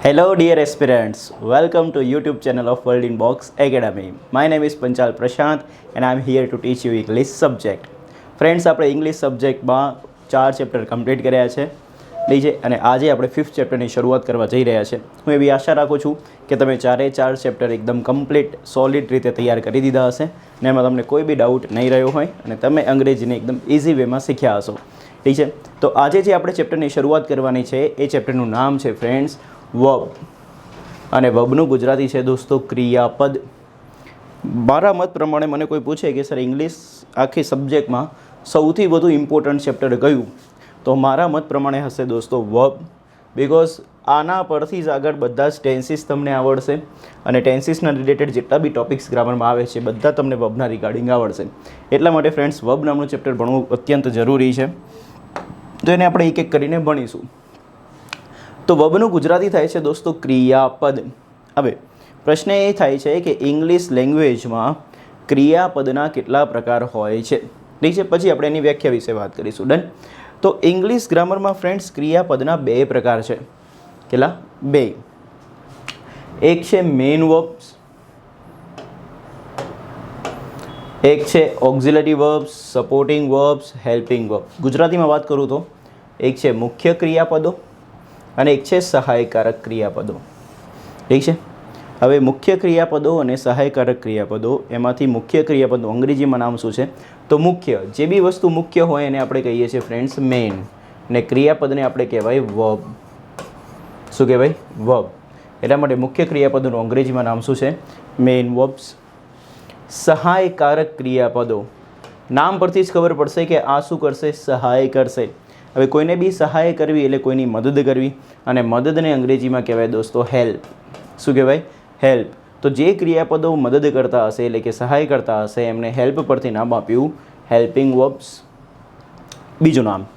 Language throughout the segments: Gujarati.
Hello dear aspirants, welcome to YouTube channel of World in Box Academy. My name is Panchal Prashant and I am here to teach you English subject. Friends, આપણે ઇંગ્લિશ સબ્જેક્ટમાં 4 ચેપ્ટર કમ્પ્લીટ કર્યા છે લીજે અને આજે આપણે 5th ચેપ્ટરની શરૂઆત કરવા જઈ રહ્યા છે. હું એવી આશા રાખું છું કે તમે 4 ચેપ્ટર એકદમ કમ્પ્લીટ સોલિડ રીતે તૈયાર કરી દીધા હશે અને એમાં તમને કોઈ બી ડાઉટ નહીં રહ્યો હોય અને તમે અંગ્રેજીને એકદમ ઇઝી વેમાં શીખ્યા હશો. ઠીક છે, તો આજે જે આપણે ચેપ્ટરની શરૂઆત કરવાની છે એ ચેપ્ટરનું નામ છે ફ્રેન્ડ્સ વર્બ અને વર્બનું ગુજરાતી છે દોસ્તો ક્રિયાપદ. મારા મત પ્રમાણે મને કોઈ પૂછે કે સર ઇંગ્લિશ આખી સબ્જેક્ટમાં સૌથી વધુ ઇમ્પોર્ટન્ટ ચેપ્ટર કયું, તો મારા મત પ્રમાણે હશે દોસ્તો વર્બ. બિકોઝ આના પરથી જ આગળ બધા જ ટેન્સીસ તમને આવડશે અને ટેન્સીસના રિલેટેડ જેટલા બી ટોપિક્સ ગ્રામરમાં આવે છે બધા તમને વર્બના રિગાર્ડિંગ આવડશે. એટલા માટે ફ્રેન્ડ્સ વર્બ નામનું ચેપ્ટર ભણવું અત્યંત જરૂરી છે, તો એને આપણે એક એક કરીને ભણીશું. તો વર્બનું ગુજરાતી થાય છે દોસ્તો ક્રિયાપદ. હવે પ્રશ્ન એ થાય છે કે ઇંગ્લિશ લેંગ્વેજમાં ક્રિયાપદના કેટલા પ્રકાર હોય છે. ઠીક છે, પછી આપણે એની વ્યાખ્યા વિશે વાત કરીશું. ડન. તો ઇંગ્લિશ ગ્રામરમાં ફ્રેન્ડ્સ ક્રિયાપદના 2 પ્રકાર છે. કેટલા? 2. એક છે મેઇન વર્બ્સ, એક છે auxiliary verbs, supporting verbs, helping verbs. ગુજરાતીમાં વાત કરું તો એક છે મુખ્ય ક્રિયાપદો અને એક છે સહાયકારક ક્રિયાપદો. ઠીક છે. હવે મુખ્ય ક્રિયાપદો અને સહાયકારક ક્રિયાપદો, એમાંથી મુખ્ય ક્રિયાપદો અંગ્રેજીમાં નામ શું છે? તો મુખ્ય, જે બી વસ્તુ મુખ્ય હોય એને આપણે કહીએ છીએ ફ્રેન્ડ્સ મેઇન, અને ક્રિયાપદને આપણે કહેવાય વર્બ. શું કહેવાય? વર્બ. એટલા માટે મુખ્ય ક્રિયાપદોનું અંગ્રેજીમાં નામ શું છે? Main verbs. સહાયકારક ક્રિયાપદો, નામ પરથી જ ખબર પડશે કે આ શું કરશે? સહાય કરશે. હવે કોઈને બી સહાય કરવી એટલે કોઈની મદદ કરવી, અને મદદને અંગ્રેજીમાં કહેવાય દોસ્તો હેલ્પ. શું કહેવાય? હેલ્પ. તો જે ક્રિયાપદો મદદ કરતા હશે એટલે કે સહાય કરતા હશે એમને હેલ્પ પરથી નામ આપ્યું હેલ્પિંગ વર્બ્સ. બીજું નામ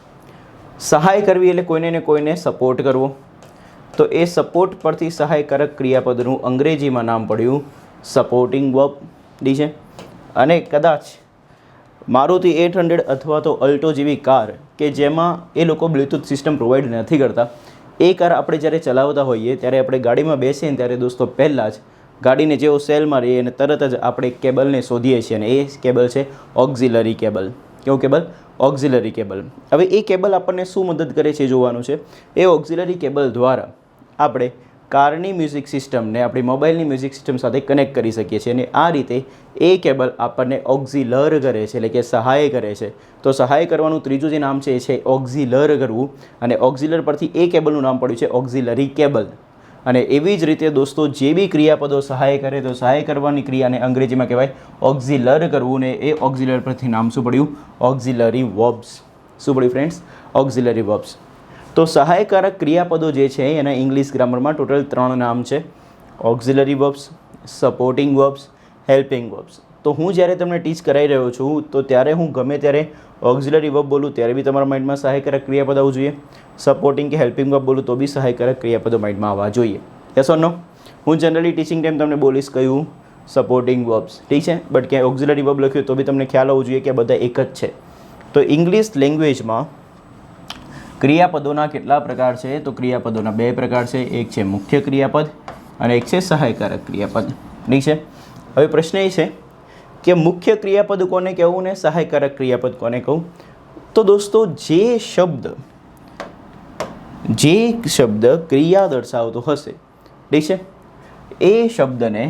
સહાય કરવી એટલે કોઈને ને કોઈને સપોર્ટ કરવો, તો એ સપોર્ટ પરથી સહાયકારક ક્રિયાપદનું અંગ્રેજીમાં નામ પડ્યું સપોર્ટિંગ વર્બ. ઠીક છે. અને કદાચ મારુતિ 800 અથવા તો અલ્ટો જેવી કાર કે જેમાં એ લોકો બ્લૂટૂથ સિસ્ટમ પ્રોવાઈડ નથી કરતા, એ કાર આપણે જ્યારે ચલાવતા હોઈએ ત્યારે આપણે ગાડીમાં બેસીએ ને ત્યારે દોસ્તો પહેલાં જ ગાડીને જેવો સેલમાં રહીએ અને તરત જ આપણે કેબલને શોધીએ છીએ અને એ કેબલ છે ઓક્ઝિલરી કેબલ. કેવું કેબલ? Auxiliary cable. હવે એ કેબલ આપણને શું મદદ કરે છે જોવાનું છે. એ ઓક્ઝિલરી કેબલ દ્વારા આપણે કારની મ્યુઝિક સિસ્ટમને આપણી મોબાઈલની મ્યુઝિક સિસ્ટમ સાથે કનેક્ટ કરી શકીએ છીએ અને આ રીતે એ કેબલ આપણને ઓક્ઝિલર કરે છે એટલે કે સહાય કરે છે. તો સહાય કરવાનું ત્રીજું જે નામ છે એ છે ઓક્ઝિલર કરવું, અને ઓક્ઝિલર પરથી એ કેબલનું નામ પડ્યું છે ઓક્ઝિલરી કેબલ. અને એવી જ રીતે દોસ્તો જે બી ક્રિયાપદો સહાય કરે તો સહાય કરવાની ક્રિયાને અંગ્રેજીમાં કહેવાય ઓક્ઝિલર કરવું, ને એ ઓક્ઝિલર પરથી નામ શું પડ્યું? Auxiliary verbs. શું પડ્યું ફ્રેન્ડ્સ? Auxiliary verbs. તો સહાયકારક ક્રિયાપદો જે છે એના ઇંગ્લિશ ગ્રામરમાં ટોટલ 3 નામ છે: auxiliary verbs, supporting verbs, helping verbs. તો હું જ્યારે તમને ટીચ કરાવી રહ્યો છું તો ત્યારે હું ગમે ત્યારે ઓક્ઝિલરી વર્બ બોલું ત્યારે બી તમારા માઇન્ડમાં સહાયકારક ક્રિયાપદ આવવું જોઈએ, સપોર્ટિંગ કે હેલ્પિંગ વર્બ બોલું તો બી સહાયકારક ક્રિયાપદો માઇન્ડમાં આવવા જોઈએ. યસ ઓર નો? હું જનરલી ટીચિંગ ટાઈમ તમને બોલીશ કયું? Supporting verbs. ઠીક છે, બટ ક્યાંય ઓક્ઝિલરી વર્બ લખ્યું તો બી તમને ખ્યાલ આવવો જોઈએ કે બધા એક જ છે. તો ઇંગ્લિશ લેંગ્વેજમાં ક્રિયાપદોના કેટલા પ્રકાર છે? તો ક્રિયાપદોના 2 પ્રકાર છે. એક છે મુખ્ય ક્રિયાપદ અને એક છે સહાયકારક ક્રિયાપદ. ઠીક છે. હવે પ્રશ્ન એ છે કે મુખ્ય ક્રિયાપદ કોને કહેવું ને સહાયકારક ક્રિયાપદ કોને કહું? તો દોસ્તો જે શબ્દ ક્રિયા દર્શાવતો હશે, ઠીક છે, એ શબ્દને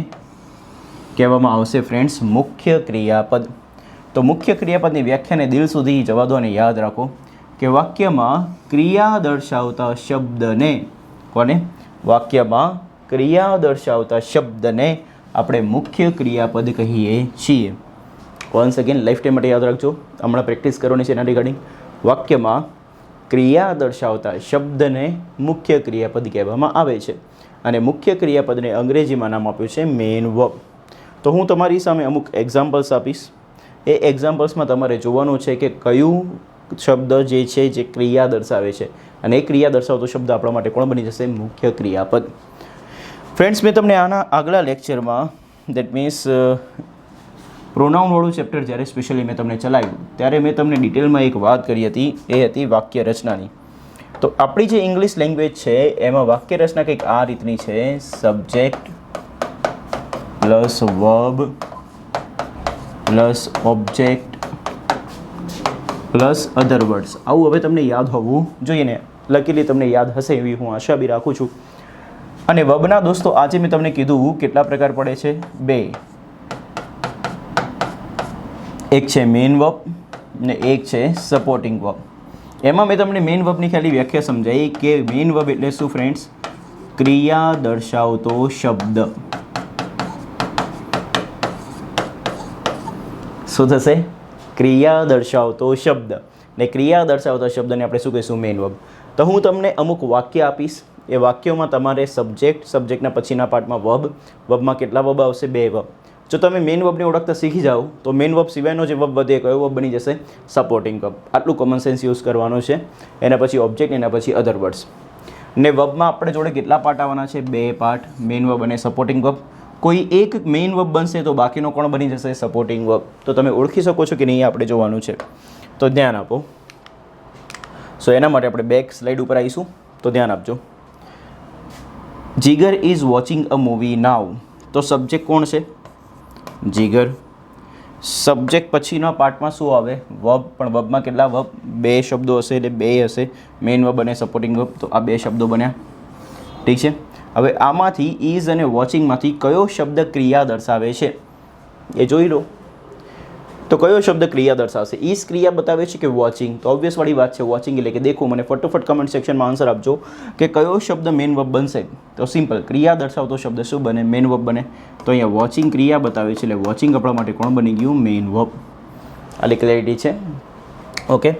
કહેવામાં આવશે ફ્રેન્ડ્સ મુખ્ય ક્રિયાપદ. તો મુખ્ય ક્રિયાપદની વ્યાખ્યાને દિલ સુધી જવા દો અને યાદ રાખો કે વાક્યમાં ક્રિયા દર્શાવતા શબ્દને કોને? વાક્યમાં ક્રિયા દર્શાવતા શબ્દને આપણે મુખ્ય ક્રિયાપદ કહીએ છીએ. વન્સ અગેન લાઈફ ટાઈમ માટે યાદ રાખજો, હમણાં પ્રેક્ટિસ કરવાની છે એના રિગાર્ડિંગ. વાક્યમાં ક્રિયા દર્શાવતા શબ્દને મુખ્ય ક્રિયાપદ કહેવામાં આવે છે અને મુખ્ય ક્રિયાપદને અંગ્રેજીમાં નામ આપ્યું છે મેઇન વર્બ. તો હું તમારી સામે અમુક એક્ઝામ્પલ્સ આપીશ. એ એક્ઝામ્પલ્સમાં તમારે જોવાનું છે કે કયું શબ્દ જે છે જે ક્રિયા દર્શાવે છે અને એ ક્રિયા દર્શાવતો શબ્દ આપણા માટે કોણ બની જશે? મુખ્ય ક્રિયાપદ. ફ્રેન્ડ્સ, મેં તમને આના આગલા લેક્ચરમાં દેટ મીન્સ પ્રોનાઉનવાળું ચેપ્ટર જ્યારે સ્પેશિયલી મેં તમને ચલાવ્યું ત્યારે મેં તમને ડિટેલમાં એક વાત કરી હતી, એ હતી વાક્ય રચનાની. તો આપણી જે ઇંગ્લિશ લેંગ્વેજ છે એમાં વાક્ય રચના કંઈક આ રીતની છે, subject plus verb plus object plus અધર વર્ડ્સ. આવું હવે તમને યાદ હોવું જોઈએ ને. લકીલી તમને યાદ હશે એવી હું આશા બી રાખું છું. અને વર્બના દોસ્તો આજે મેં તમને કીધું કેટલા પ્રકાર પડે છે, 2. એક છે મેઇન વર્બ ને એક છે સપોર્ટિંગ વર્બ. એમાં મેં તમને મેઇન વર્બની ખાલી વ્યાખ્યા સમજાવી કે મેઇન વર્બ એટલે શું ફ્રેન્ડ્સ, ક્રિયા દર્શાવતો શબ્દ. શું થશે, ક્રિયા દર્શાવતો શબ્દ. ને ક્રિયા દર્શાવતા શબ્દને આપણે શું કહીશું, મેઇન વર્બ. તો હું તમને અમુક વાક્ય આપીશ, એ વાક્યોમાં તમારે સબ્જેક્ટના પછીના પાર્ટમાં વર્બ, વર્બમાં કેટલા વર્બ આવશે, 2 વર્બ. જો તમે મેઇન વર્બને ઓળખતા શીખી જાઓ તો મેઇન વર્બ સિવાયનો જે વર્બ વધે કયો વર્બ બની જશે, સપોર્ટિંગ વર્બ. આટલું કોમન સેન્સ યુઝ કરવાનું છે. એના પછી ઓબ્જેક્ટ, એના પછી અધર વર્ડ્સ. ને વર્બમાં આપણે જોડે કેટલા પાર્ટ આવવાના છે, 2 પાર્ટ, મેઇન વર્બ અને સપોર્ટિંગ વર્બ. કોઈ એક મેઇન વર્બ બનશે તો બાકીનો કોણ બની જશે, સપોર્ટિંગ વર્બ. તો તમે ઓળખી શકો છો કે નહીં આપણે જોવાનું છે, તો ધ્યાન આપો. સો એના માટે આપણે બેક સ્લાઇડ ઉપર આવીશું, તો ધ્યાન આપજો. જીગર ઇઝ વોચિંગ અ મૂવી નાઉ. તો સબ્જેક્ટ કોણ છે, જીગર. સબ્જેક્ટ પછીના પાર્ટમાં શું આવે, વર્બ. પણ વર્બમાં કેટલા વર્બ, 2 શબ્દો હશે એટલે 2 હશે, મેઇન વર્બ અને સપોર્ટિંગ વર્બ. તો આ 2 શબ્દો બન્યા. ઠીક છે. હવે આમાંથી ઇઝ અને વોચિંગમાંથી કયો શબ્દ ક્રિયા દર્શાવે છે એ જોઈ લો. તો કયો શબ્દ ક્રિયા દર્શાવશે, ઇઝ ક્રિયા બતાવે છે કે વોચિંગ. તો ઓબ્વિયસ વાળી વાત છે, વોચિંગ એટલે કે દેખો. મને ફટોફટ કમેન્ટ સેક્શનમાં આન્સર આપજો કે કયો શબ્દ મેઇન વર્બ બનશે. તો સિમ્પલ, ક્રિયા દર્શાવતો શબ્દ શું બને, મેઇન વર્બ બને. તો અહીંયા વોચિંગ ક્રિયા બતાવે છે એટલે વોચિંગ આપણા માટે કોણ બની ગયું, મેઇન વર્બ. આટલી ક્લેરિટી છે, ઓકે.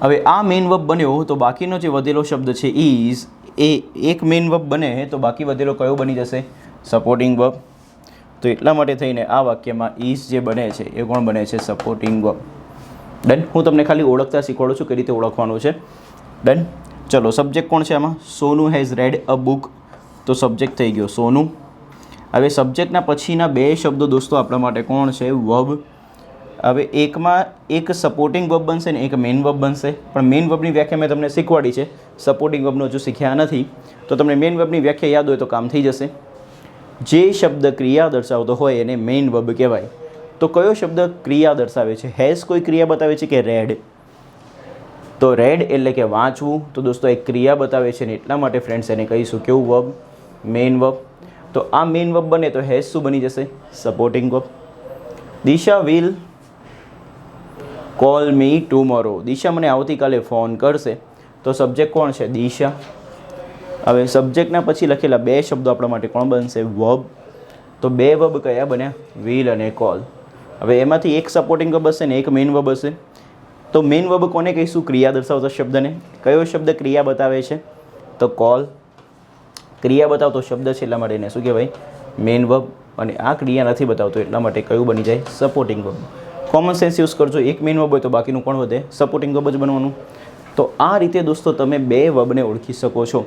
હવે આ મેઇન વર્બ બન્યો તો બાકીનો જે વધેલો શબ્દ છે ઇઝ, એ એક મેઇન વર્બ બને તો બાકી વધેલો કયો બની જશે, સપોર્ટિંગ વર્બ. તો એટલા માટે થઈને આ વાક્યમાં ઇઝ જે બને છે એ કોણ બને છે, સપોર્ટિંગ વર્બ. ડન. હું તમને ખાલી ઓળખતા શીખવાડું છું કઈ રીતે ઓળખવાનું છે. ડન. ચલો, સબ્જેક્ટ કોણ છે આમાં, સોનુ હેઝ રેડ અ બુક. તો સબ્જેક્ટ થઈ ગયો સોનુ. હવે સબ્જેક્ટના પછીના 2 શબ્દો દોસ્તો આપણા માટે કોણ છે, વર્બ. હવે એકમાં એક સપોર્ટિંગ વર્બ બનશે ને એક મેઇન વર્બ બનશે. પણ મેઇન વર્બની વ્યાખ્યા મેં તમને શીખવાડી છે, સપોર્ટિંગ વર્બનો હજુ શીખ્યા નથી. તો તમને મેઇન વર્બની વ્યાખ્યા યાદ હોય તો કામ થઈ જશે. જે શબ્દ ક્રિયા દર્શાવતો હોય એને મેઇન વર્બ કહેવાય. તો કયો શબ્દ ક્રિયા દર્શાવે છે, હેઝ કોઈ ક્રિયા બતાવે છે કે રેડ. તો રેડ એટલે કે વાંચવું. તો દોસ્તો એક ક્રિયા બતાવે છે ને એટલા માટે ફ્રેન્ડ્સ એને કહીશું કેવું વર્બ, મેઇન વર્બ. તો આ મેઇન વર્બ બને તો હેઝ શું બની જશે, supporting verb. Disha will call me tomorrow. Disha મને આવતીકાલે ફોન કરશે. તો સબ્જેક્ટ કોણ છે, દિશા. હવે સબ્જેક્ટના પછી લખેલા 2 શબ્દો આપણા માટે કોણ બનશે, વર્બ. તો 2 વર્બ કયા બન્યા, વિલ અને કોલ. હવે એમાંથી એક સપોર્ટિંગ વર્બ હશે ને એક મેઇન વર્બ હશે. તો મેઇન વર્બ કોને કહીશું, ક્રિયા દર્શાવતા શબ્દને. કયો શબ્દ ક્રિયા બતાવે છે, તો કોલ. ક્રિયા બતાવતો શબ્દ છે એટલા માટે એને શું કહેવાય, મેઇન વર્બ. અને આ ક્રિયા નથી બતાવતો એટલા માટે કયું બની જાય, supporting verb. Common sense use કરજો, એક મેઇન વર્બ હોય તો બાકીનું કોણ વધે, સપોર્ટિંગ વર્બ જ બનવાનું. તો આ રીતે દોસ્તો તમે 2 વર્બને ઓળખી શકો છો.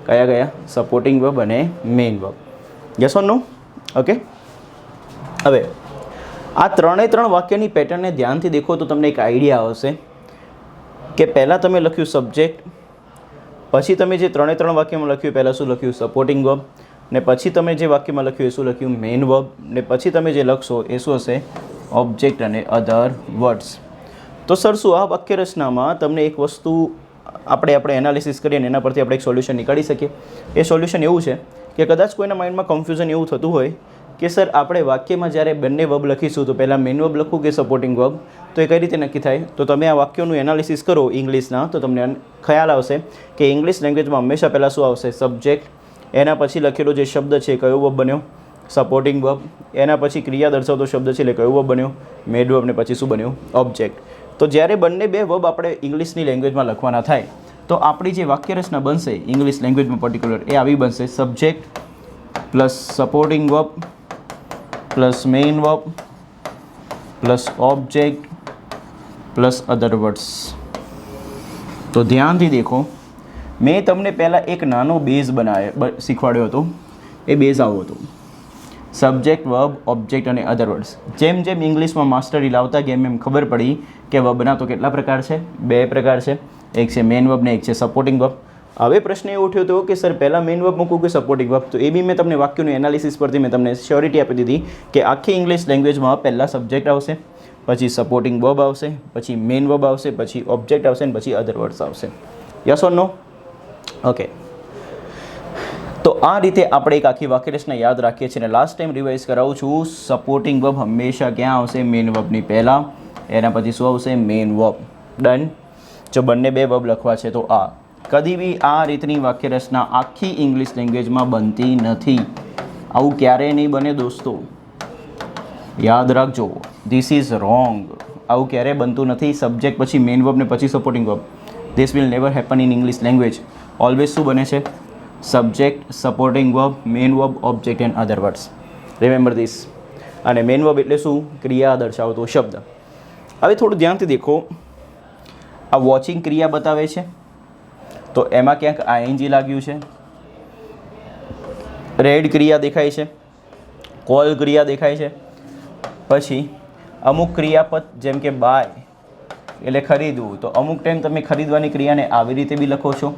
કયા કયા, સપોર્ટિંગ વર્બ અને main verb. Yes or no, okay. હવે આ 3 વાક્યની પેટર્નને ધ્યાનથી દેખો તો તમને એક આઈડિયા આવશે કે પહેલાં તમે લખ્યું સબ્જેક્ટ, પછી તમે જે 3 વાક્યમાં લખ્યું પહેલાં શું લખ્યું, સપોર્ટિંગ વર્બ. ને પછી તમે જે વાક્યમાં લખ્યું એ શું લખ્યું, મેઇન વર્બ. ને પછી તમે જે લખશો એ શું હશે, ઓબ્જેક્ટ અને અધર વર્ડ્સ. તો સર શું આ વાક્ય રચનામાં તમને એક વસ્તુ આપણે એનાલિસિસ કરીએ અને એના પરથી આપણે એક સોલ્યુશન નીકાળી શકીએ. એ સોલ્યુશન એવું છે કે કદાચ કોઈના માઇન્ડમાં કન્ફ્યુઝન એવું થતું હોય કે સર આપણે વાક્યમાં જ્યારે બંને વર્બ લખીશું તો પહેલાં મેઇન વર્બ લખવું કે સપોર્ટિંગ વર્બ, તો એ કઈ રીતે નક્કી થાય. તો તમે આ વાક્યોનું એનાલિસિસ કરો ઇંગ્લિશના તો તમને ખ્યાલ આવશે કે ઇંગ્લિશ લેંગ્વેજમાં હંમેશા પહેલાં શું આવશે, સબ્જેક્ટ. એના પછી લખેલો જે શબ્દ છે કયો વર્બ બન્યો, સપોર્ટિંગ વર્બ. એના પછી ક્રિયા દર્શાવતો શબ્દ છે એટલે કયો વર્બ બન્યો, મેઇન વર્બ. ને પછી શું બન્યું, ઓબ્જેક્ટ. તો જ્યારે બંને 2 વર્બ આપણે ઇંગ્લિશની લેંગ્વેજમાં લખવાના થાય તો આપણી જે વાક્ય રચના બનશે ઇંગ્લિશ લેંગ્વેજમાં પર્ટિક્યુલર એ આવી બનશે, subject plus supporting verb plus main verb plus object plus અધર વર્ડ્સ. તો ધ્યાનથી દેખો, મેં તમને પહેલાં એક નાનો બેઝ શીખવાડ્યો હતો. એ બેઝ આવો હતો, સબ્જેક્ટ, વર્બ, ઓબ્જેક્ટ અને અધર વર્ડ્સ. જેમ ઇંગ્લિશમાં માસ્ટરી લાવતા ગયા એમ ખબર પડી કે વર્બના તો કેટલા પ્રકાર છે, 2 પ્રકાર છે. એક છે મેઇન વર્બ ને એક છે સપોર્ટિંગ વર્બ. હવે પ્રશ્ન એ ઉઠ્યો હતો કે સર પહેલાં મેઇન વર્બ મૂકું કે સપોર્ટિંગ વર્બ? તો એ બી મેં તમને વાક્યનું એનાલિસિસ પરથી મેં તમને શ્યોરિટી આપી દીધી કે આખી ઇંગ્લિશ લેંગ્વેજમાં પહેલાં સબ્જેક્ટ આવશે, પછી સપોર્ટિંગ વર્બ આવશે, પછી મેઇન વર્બ આવશે, પછી ઓબ્જેક્ટ આવશે અને પછી અધર વર્ડ્સ આવશે. Yes or no? ઓકે. તો આ રીતે આપણે એક આખી વાક્યરચના યાદ રાખીએ છીએ અને લાસ્ટ ટાઈમ રિવાઇઝ કરાવું છું. સપોર્ટિંગ વર્બ હંમેશા ક્યાં આવશે? મેઇન વર્બની પહેલાં. એના પછી શું આવશે? Main verb. ડન. જો બંને બે વર્બ લખવા છે તો આ કદી બી આ રીતની વાક્યરચના આખી ઇંગ્લિશ લેંગ્વેજમાં બનતી નથી. આવું ક્યારેય નહીં બને દોસ્તો, યાદ રાખજો. This is wrong. આવું ક્યારેય બનતું નથી. સબ્જેક્ટ પછી મેઇન વર્બ ને પછી supporting verb. This will never happen in English language. Always શું બને છે? Subject, supporting verb, main verb, object and other words. Remember this. અને મેઇન વર્બ એટલે શું? ક્રિયા દર્શાવતો શબ્દ. હવે થોડું ધ્યાનથી દેખો. આ વોચિંગ ક્રિયા બતાવે છે તો એમાં ક્યાંક આઈએનજી લાગ્યું છે. રેડ ક્રિયા દેખાય છે, કોલ ક્રિયા દેખાય છે. પછી અમુક ક્રિયાપદ જેમ કે બાય એટલે ખરીદવું, તો અમુક ટાઈમ તમે ખરીદવાની ક્રિયાને આવી રીતે બી લખો છો.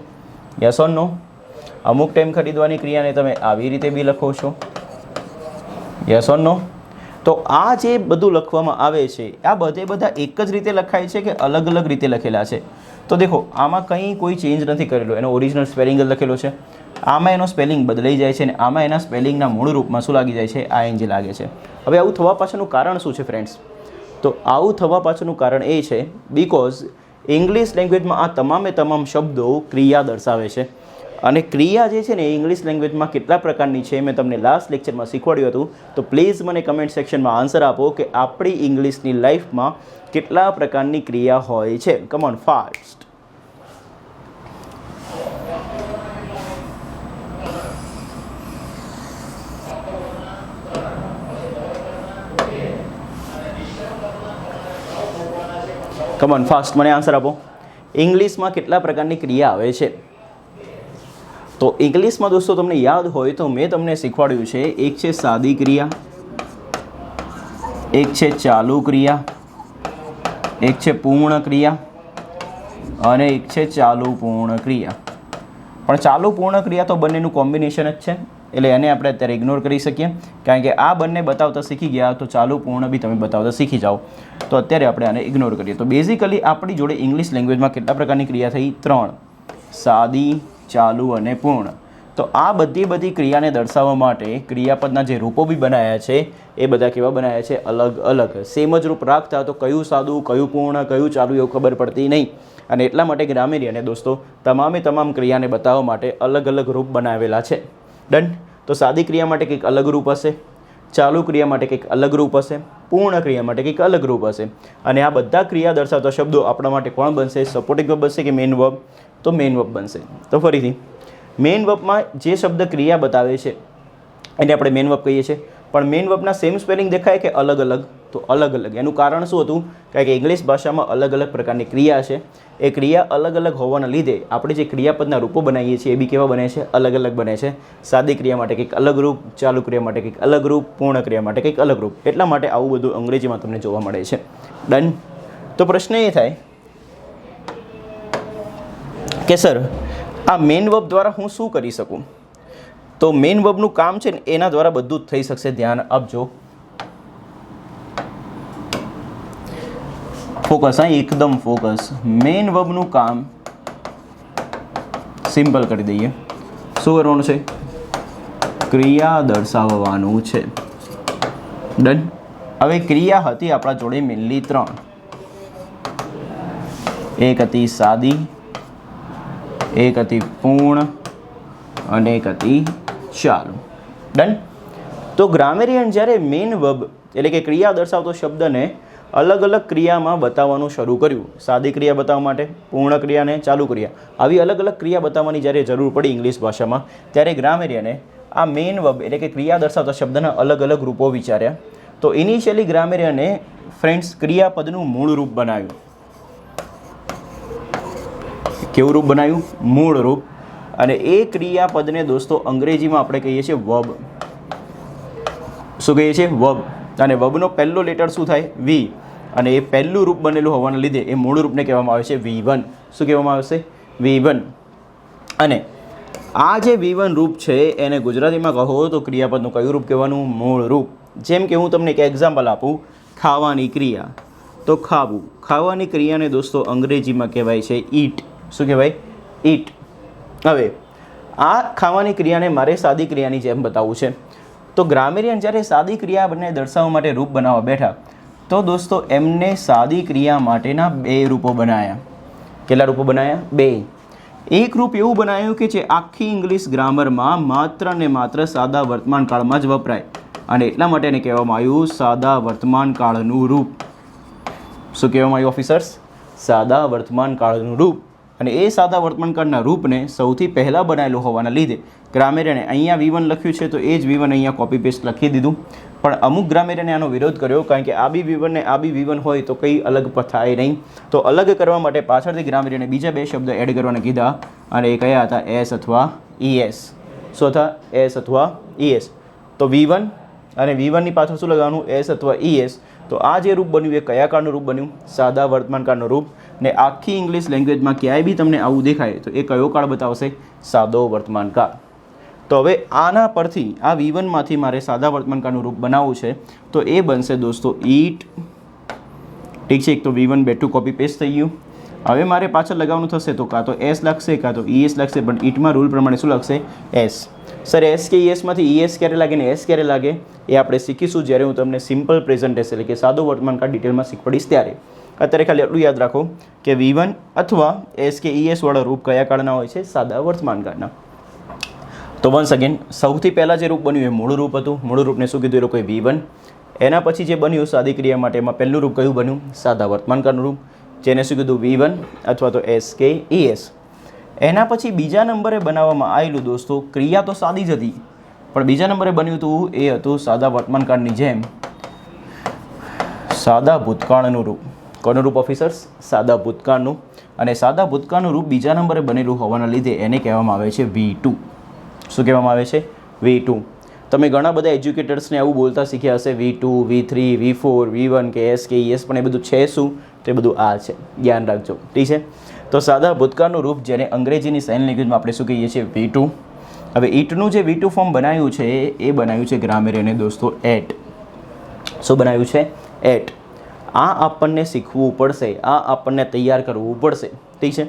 યસ ઓર નો? અમુક ટાઈમ ખરીદવાની ક્રિયાને તમે આવી રીતે બી લખો છો. યસ ઓર નો? તો આ જે બધું લખવામાં આવે છે આ બધા એક જ રીતે લખાય છે કે અલગ અલગ રીતે લખેલા છે? તો દેખો આમાં કંઈ કોઈ ચેન્જ નથી કરેલો, એનો ઓરિજિનલ સ્પેલિંગ જ લખેલો છે. આમાં એનો સ્પેલિંગ બદલાઈ જાય છે અને આમાં એના સ્પેલિંગના મૂળ રૂપમાં શું લાગી જાય છે? આઈએનજી લાગે છે. હવે આવું થવા પાછળનું કારણ શું છે ફ્રેન્ડ્સ? તો આવું થવા પાછળનું કારણ એ છે બિકોઝ ઇંગ્લિશ લેંગ્વેજમાં આ તમામ શબ્દો ક્રિયા દર્શાવે છે. અને ક્રિયા જે છે ને એ ઇંગ્લિશ લેંગ્વેજમાં કેટલા પ્રકારની છે મેં તમને લાસ્ટ લેક્ચરમાં શીખવાડ્યું હતું. તો પ્લીઝ મને કમેન્ટ સેક્શનમાં આન્સર આપો કે આપણી ઇંગ્લિશની લાઈફમાં કેટલા પ્રકારની ક્રિયા હોય છે. Come on fast. Come on fast મને આન્સર આપો. ઇંગ્લિશમાં કેટલા પ્રકારની ક્રિયા આવે છે? તો ઇંગ્લિશમાં દોસ્તો તમને યાદ હોય તો મેં તમને શીખવાડ્યું છે. એક છે સાદી ક્રિયા, એક છે ચાલુ ક્રિયા, એક છે પૂર્ણ ક્રિયા અને એક છે ચાલુ પૂર્ણ ક્રિયા. પણ ચાલુ પૂર્ણ ક્રિયા તો બંનેનું કોમ્બિનેશન જ છે એટલે એને આપણે અત્યારે ઇગ્નોર કરી શકીએ કારણ કે આ બંને બતાવતા શીખી ગયા તો ચાલુ પૂર્ણ બી તમે બતાવતા શીખી જાઓ. તો અત્યારે આપણે આને ઇગ્નોર કરીએ. તો બેઝિકલી આપણી જોડે ઇંગ્લિશ લેંગ્વેજમાં કેટલા પ્રકારની ક્રિયા થઈ? 3. સાદી, ચાલુ અને પૂર્ણ. તો આ બધી ક્રિયાને દર્શાવવા માટે ક્રિયાપદના જે રૂપો બી બનાવ્યા છે એ બધા કેવા બનાવ્યા છે? અલગ અલગ. સેમ જ રૂપ રાખતા તો કયું સાદું, કયું પૂર્ણ, કયું ચાલુ એવું ખબર પડતી નહીં. અને એટલા માટે ગ્રામેરિયને દોસ્તો તમામ ક્રિયાને બતાવવા માટે અલગ અલગ રૂપ બનાવેલા છે. ડન. તો સાદી ક્રિયા માટે કંઈક અલગ રૂપ હશે, ચાલુ ક્રિયા માટે કંઈક અલગ રૂપ હશે, પૂર્ણ ક્રિયા માટે કંઈક અલગ રૂપ હશે. અને આ બધા ક્રિયા દર્શાવતા શબ્દો આપણા માટે કોણ બનશે? સપોર્ટિંગ વર્બ બનશે કે મેઇન વર્બ? તો મેઇન વર્બ બનશે. તો ફરીથી મેઇન વર્બમાં જે શબ્દ ક્રિયા બતાવે છે એને આપણે મેઇન વર્બ કહીએ છીએ. પણ મેઇન વર્બના સેમ સ્પેલિંગ દેખાય કે અલગ અલગ? તો અલગ અલગ. એનું કારણ શું હતું? કારણ કે ઇંગ્લિશ ભાષામાં અલગ અલગ પ્રકારની ક્રિયા છે. એ ક્રિયા અલગ અલગ હોવાના લીધે આપણે જે ક્રિયાપદના રૂપો બનાવીએ છીએ એ બી કેવા બને છે? અલગ અલગ બને છે. સાદી ક્રિયા માટે કંઈક અલગ રૂપ, ચાલુ ક્રિયા માટે કંઈક અલગ રૂપ, પૂર્ણ ક્રિયા માટે કંઈક અલગ રૂપ. એટલા માટે આવું બધું અંગ્રેજીમાં તમને જોવા મળે છે. ડન. તો પ્રશ્ન એ થાય કે સર આ મેઇન વર્બ દ્વારા હું શું કરી શકું? તો મેઇન વર્બનું કામ છે ને એના દ્વારા બધું જ થઈ શકશે. ધ્યાન આપજો. ફોકસ. હા, એકદમ ફોકસ. મેઇન વર્બનું કામ સિમ્પલ કરી દઈએ. શું કરવાનું છે? ક્રિયા દર્શાવવાનું છે. ડન. હવે ક્રિયા હતી આપણા જોડે મેનલી 3. એક હતી સાદી, એક હતી પૂર્ણ અને એક હતી ચાલુ. ડન. તો ગ્રામેરિયન જ્યારે મેઇન વર્બ એટલે કે ક્રિયા દર્શાવતો શબ્દને અલગ અલગ ક્રિયામાં બતાવવાનું શરૂ કર્યું, સાદી ક્રિયા બતાવવા માટે, પૂર્ણ ક્રિયા અને ચાલુ ક્રિયા, આવી અલગ અલગ ક્રિયા બતાવવાની જ્યારે જરૂર પડી ઇંગ્લિશ ભાષામાં, ત્યારે ગ્રામેરિયને આ મેઇન વર્બ એટલે કે ક્રિયા દર્શાવતા શબ્દના અલગ અલગ રૂપો વિચાર્યા. તો ઇનિશિયલી ગ્રામેરિયને ફ્રેન્ડ્સ ક્રિયાપદનું મૂળ રૂપ બનાવ્યું. કેવું રૂપ બનાવ્યું? મૂળ રૂપ. અને એ ક્રિયાપદને દોસ્તો અંગ્રેજીમાં આપણે કહીએ છીએ વર્બ. શું કહીએ છીએ? વર્બ. અને વર્બનો પહેલો લેટર શું થાય? વી. અને એ પહેલું રૂપ બનેલું હોવાના લીધે એ મૂળ રૂપને કહેવામાં આવે છે V1. શું કહેવામાં આવશે? V1. અને આ જે V1 રૂપ છે એને ગુજરાતીમાં કહો તો ક્રિયાપદનું કયું રૂપ કહેવાનું? મૂળ રૂપ. જેમ કે હું તમને એક એક્ઝામ્પલ આપું, ખાવાની ક્રિયા, તો ખાવું. ખાવાની ક્રિયાને દોસ્તો અંગ્રેજીમાં કહેવાય છે ઈટ. શું કહેવાય? ઈટ. હવે આ ખાવાની ક્રિયાને મારે સાદી ક્રિયાની જેમ બતાવવું છે, તો ગ્રામેરિયન જ્યારે સાદી ક્રિયાને દર્શાવવા માટે રૂપ બનાવવા બેઠા તો દોસ્તો એમને સાદી ક્રિયા માટેના 2 રૂપો બનાવ્યા. કેટલા રૂપો બનાવ્યા? 2. એક રૂપ એવું બનાવ્યું કે જે આખી ઇંગ્લિશ ગ્રામરમાં માત્ર ને માત્ર સાદા વર્તમાન કાળમાં જ વપરાય, અને એટલા માટે એને કહેવામાં આવ્યું સાદા વર્તમાન કાળનું રૂપ. શું કહેવામાં આવ્યું ઓફિસર્સ? સાદા વર્તમાન કાળનું રૂપ. અને એ સાદા વર્તમાન કાળના રૂપને સૌથી પહેલાં બનાવેલું હોવાના લીધે ગ્રામેરિયને અહીંયા V1 લખ્યું છે તો એ જ V1 અહીંયા કોપી પેસ્ટ લખી દીધું. પણ અમુક ગ્રામેરિયને આનો વિરોધ કર્યો, કારણ કે આ બી V1 ને આ બી V1 હોય તો કંઈ અલગ થાય નહીં. તો અલગ કરવા માટે પાછળથી ગ્રામેરિયને બીજા 2 શબ્દ એડ કરવાના કીધા, અને એ કયા હતા? S અથવા ES. શું હતા? S અથવા ES. તો V1 અને V1ની પાછળ શું લગાવવાનું? S અથવા ES. તો આ જે રૂપ બન્યું એ કયા કાળનું રૂપ બન્યું? સાદા વર્તમાન કાળનું રૂપ. ને આખી ઇંગ્લિશ લેંગ્વેજમાં ક્યાંય બી તમને આવું દેખાય તો એ કયો કાળ બતાવશે? સાદો વર્તમાન કાળ. તો હવે આના પરથી આ V1માંથી મારે સાદા વર્તમાન કાળનું રૂપ બનાવવું છે, તો એ બનશે દોસ્તો ઈટ. ઠીક છે, એક તો V1 બેઠું કોપી પેસ્ટ થઈ ગયું. હવે મારે પાછળ લગાવવાનું થશે તો કાં તો S લાગશે કાં તો ES લાગશે, પણ ઈટમાં રૂલ પ્રમાણે શું લાગશે? S. સર S કે ESમાંથી ES ક્યારે લાગે ને S ક્યારે લાગે એ આપણે શીખીશું જ્યારે હું તમને સિમ્પલ પ્રેઝન્ટેશન એટલે કે સાદો વર્તમાન કાળ ડિટેલમાં શીખવાડીશ ત્યારે. અત્યારે ખાલી એટલું યાદ રાખો કે V1 અથવા S કે ES વાળા રૂપ કયા કાળના હોય છે? સાદા વર્તમાન કાળના. તો વન્સ અગેન, સૌથી પહેલાં જે રૂપ બન્યું એ મૂળ રૂપ હતું. મૂળ રૂપને શું કીધું એ લોકોએ? V1. એના પછી જે બન્યું સાદી ક્રિયા માટે એમાં પહેલું રૂપ કયું બન્યું? સાદા વર્તમાન કાળનું રૂપ, જેને શું કીધું? V1 અથવા તો S કે ES. એના પછી બીજા નંબરે બનાવવામાં આવેલું દોસ્તો, ક્રિયા તો સાદી જ હતી પણ બીજા નંબરે બન્યું હતું એ હતું સાદા વર્તમાન કાળની જેમ સાદા ભૂતકાળનું રૂપ. કોનું રૂપ ઓફિસર્સ? સાદા ભૂતકાળનું. અને સાદા ભૂતકાળનું રૂપ બીજા નંબરે બનેલું હોવાના લીધે એને કહેવામાં આવે છે V2. શું કહેવામાં આવે છે? V2. તમે ઘણા બધા એજ્યુકેટર્સને આવું બોલતા શીખ્યા હશે, V2, V3, V4, V1 કે S કે ES, પણ એ બધું છે શું? તો એ બધું આ છે, ધ્યાન રાખજો. ઠીક છે, તો સાદા ભૂતકાળનું રૂપ જેને અંગ્રેજીની સાઇન લેંગ્વેજમાં આપણે શું કહીએ છીએ? V2. હવે ઈટનું જે V2 ફોર્મ બનાવ્યું છે એ બનાવ્યું છે ગ્રામેરિયને દોસ્તો એટ. શું બનાવ્યું છે? એટ. આ આપણને શીખવું પડશે, આ આપણને તૈયાર કરવું પડશે. ઠીક છે,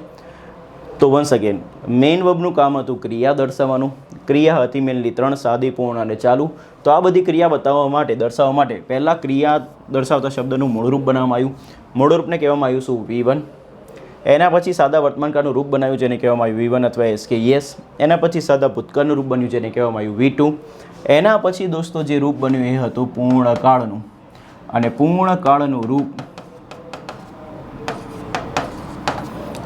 તો વન્સ અગેન, મેઇન વર્બનું કામ હતું ક્રિયા દર્શાવવાનું. ક્રિયા હતી મેનલી 3, સાદી, પૂર્ણ અને ચાલુ. તો આ બધી ક્રિયા બતાવવા માટે દર્શાવવા માટે પહેલાં ક્રિયા દર્શાવતા શબ્દનું મૂળરૂપ બનાવવામાં આવ્યું. મૂળરૂપને કહેવામાં આવ્યું શું? V1. એના પછી સાદા વર્તમાન કાળનું રૂપ બનાવ્યું જેને કહેવામાં આવ્યું V1 અથવા S કે ES. એના પછી સાદા ભૂતકાળનું રૂપ બન્યું જેને કહેવામાં આવ્યું V2. એના પછી દોસ્તો જે રૂપ બન્યું એ હતું પૂર્ણકાળનું. અને પૂર્ણકાળનું રૂપ,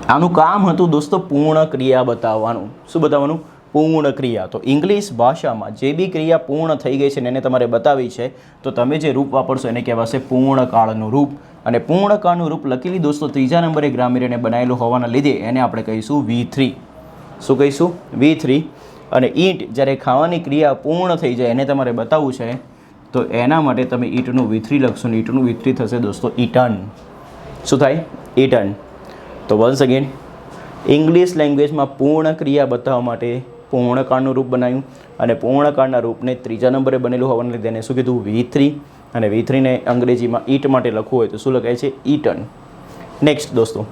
આનું કામ હતું દોસ્તો પૂર્ણ ક્રિયા બતાવવાનું. શું બતાવવાનું? પૂર્ણ ક્રિયા. તો ઇંગ્લિશ ભાષામાં જે બી ક્રિયા પૂર્ણ થઈ ગઈ છે ને એને તમારે બતાવી છે તો તમે જે રૂપ વાપરશો એને કહેવાશે પૂર્ણકાળનું રૂપ. અને પૂર્ણકાળનું રૂપ લખેલી દોસ્તો ત્રીજા નંબરે ગ્રામેરિયને બનાવેલું હોવાના લીધે એને આપણે કહીશું V3. શું કહીશું? V3. અને ઈટ જ્યારે ખાવાની ક્રિયા પૂર્ણ થઈ જાય એને તમારે બતાવવું છે તો એના માટે તમે ઈટનું V3 લખશો ને ઈટનું V3 થશે દોસ્તો ઈટન. શું થાય? ઈટન. તો વન્સ અગેન, ઇંગ્લિશ લેંગ્વેજમાં પૂર્ણ ક્રિયા બતાવવા માટે પૂર્ણકાળનું રૂપ બનાવ્યું અને પૂર્ણકાળના રૂપને ત્રીજા નંબરે બનેલું હોવાને લીધે એને શું કીધું? V3. અને V3ને અંગ્રેજીમાં ઈટ માટે લખવું હોય તો શું લખાય છે? ઈટન. નેક્સ્ટ દોસ્તો,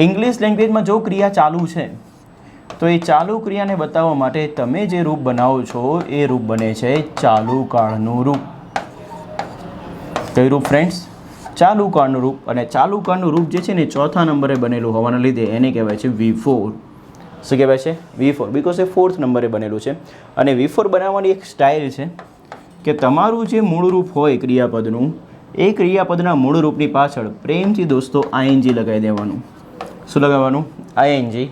ઇંગ્લિશ લેંગ્વેજમાં જો ક્રિયા ચાલુ છે તો એ ચાલુ ક્રિયાને બતાવવા માટે તમે જે રૂપ બનાવો છો એ રૂપ બને છે ચાલુ કાળનું રૂપ. કયું રૂપ ફ્રેન્ડ્સ? ચાલુ કાળનું રૂપ. અને ચાલુ કાળનું રૂપ જે છે ને ચોથા નંબરે બનેલું હોવાના લીધે એને કહેવાય છે V4. શું કહેવાય છે? V4. બિકોઝ એ 4th નંબરે બનેલું છે. અને V4 બનાવવાની એક સ્ટાઇલ છે કે તમારું જે મૂળ રૂપ હોય ક્રિયાપદનું એ ક્રિયાપદના મૂળ રૂપની પાછળ પ્રેમથી દોસ્તો ING લગાવી દેવાનું. શું લગાવવાનું? ING.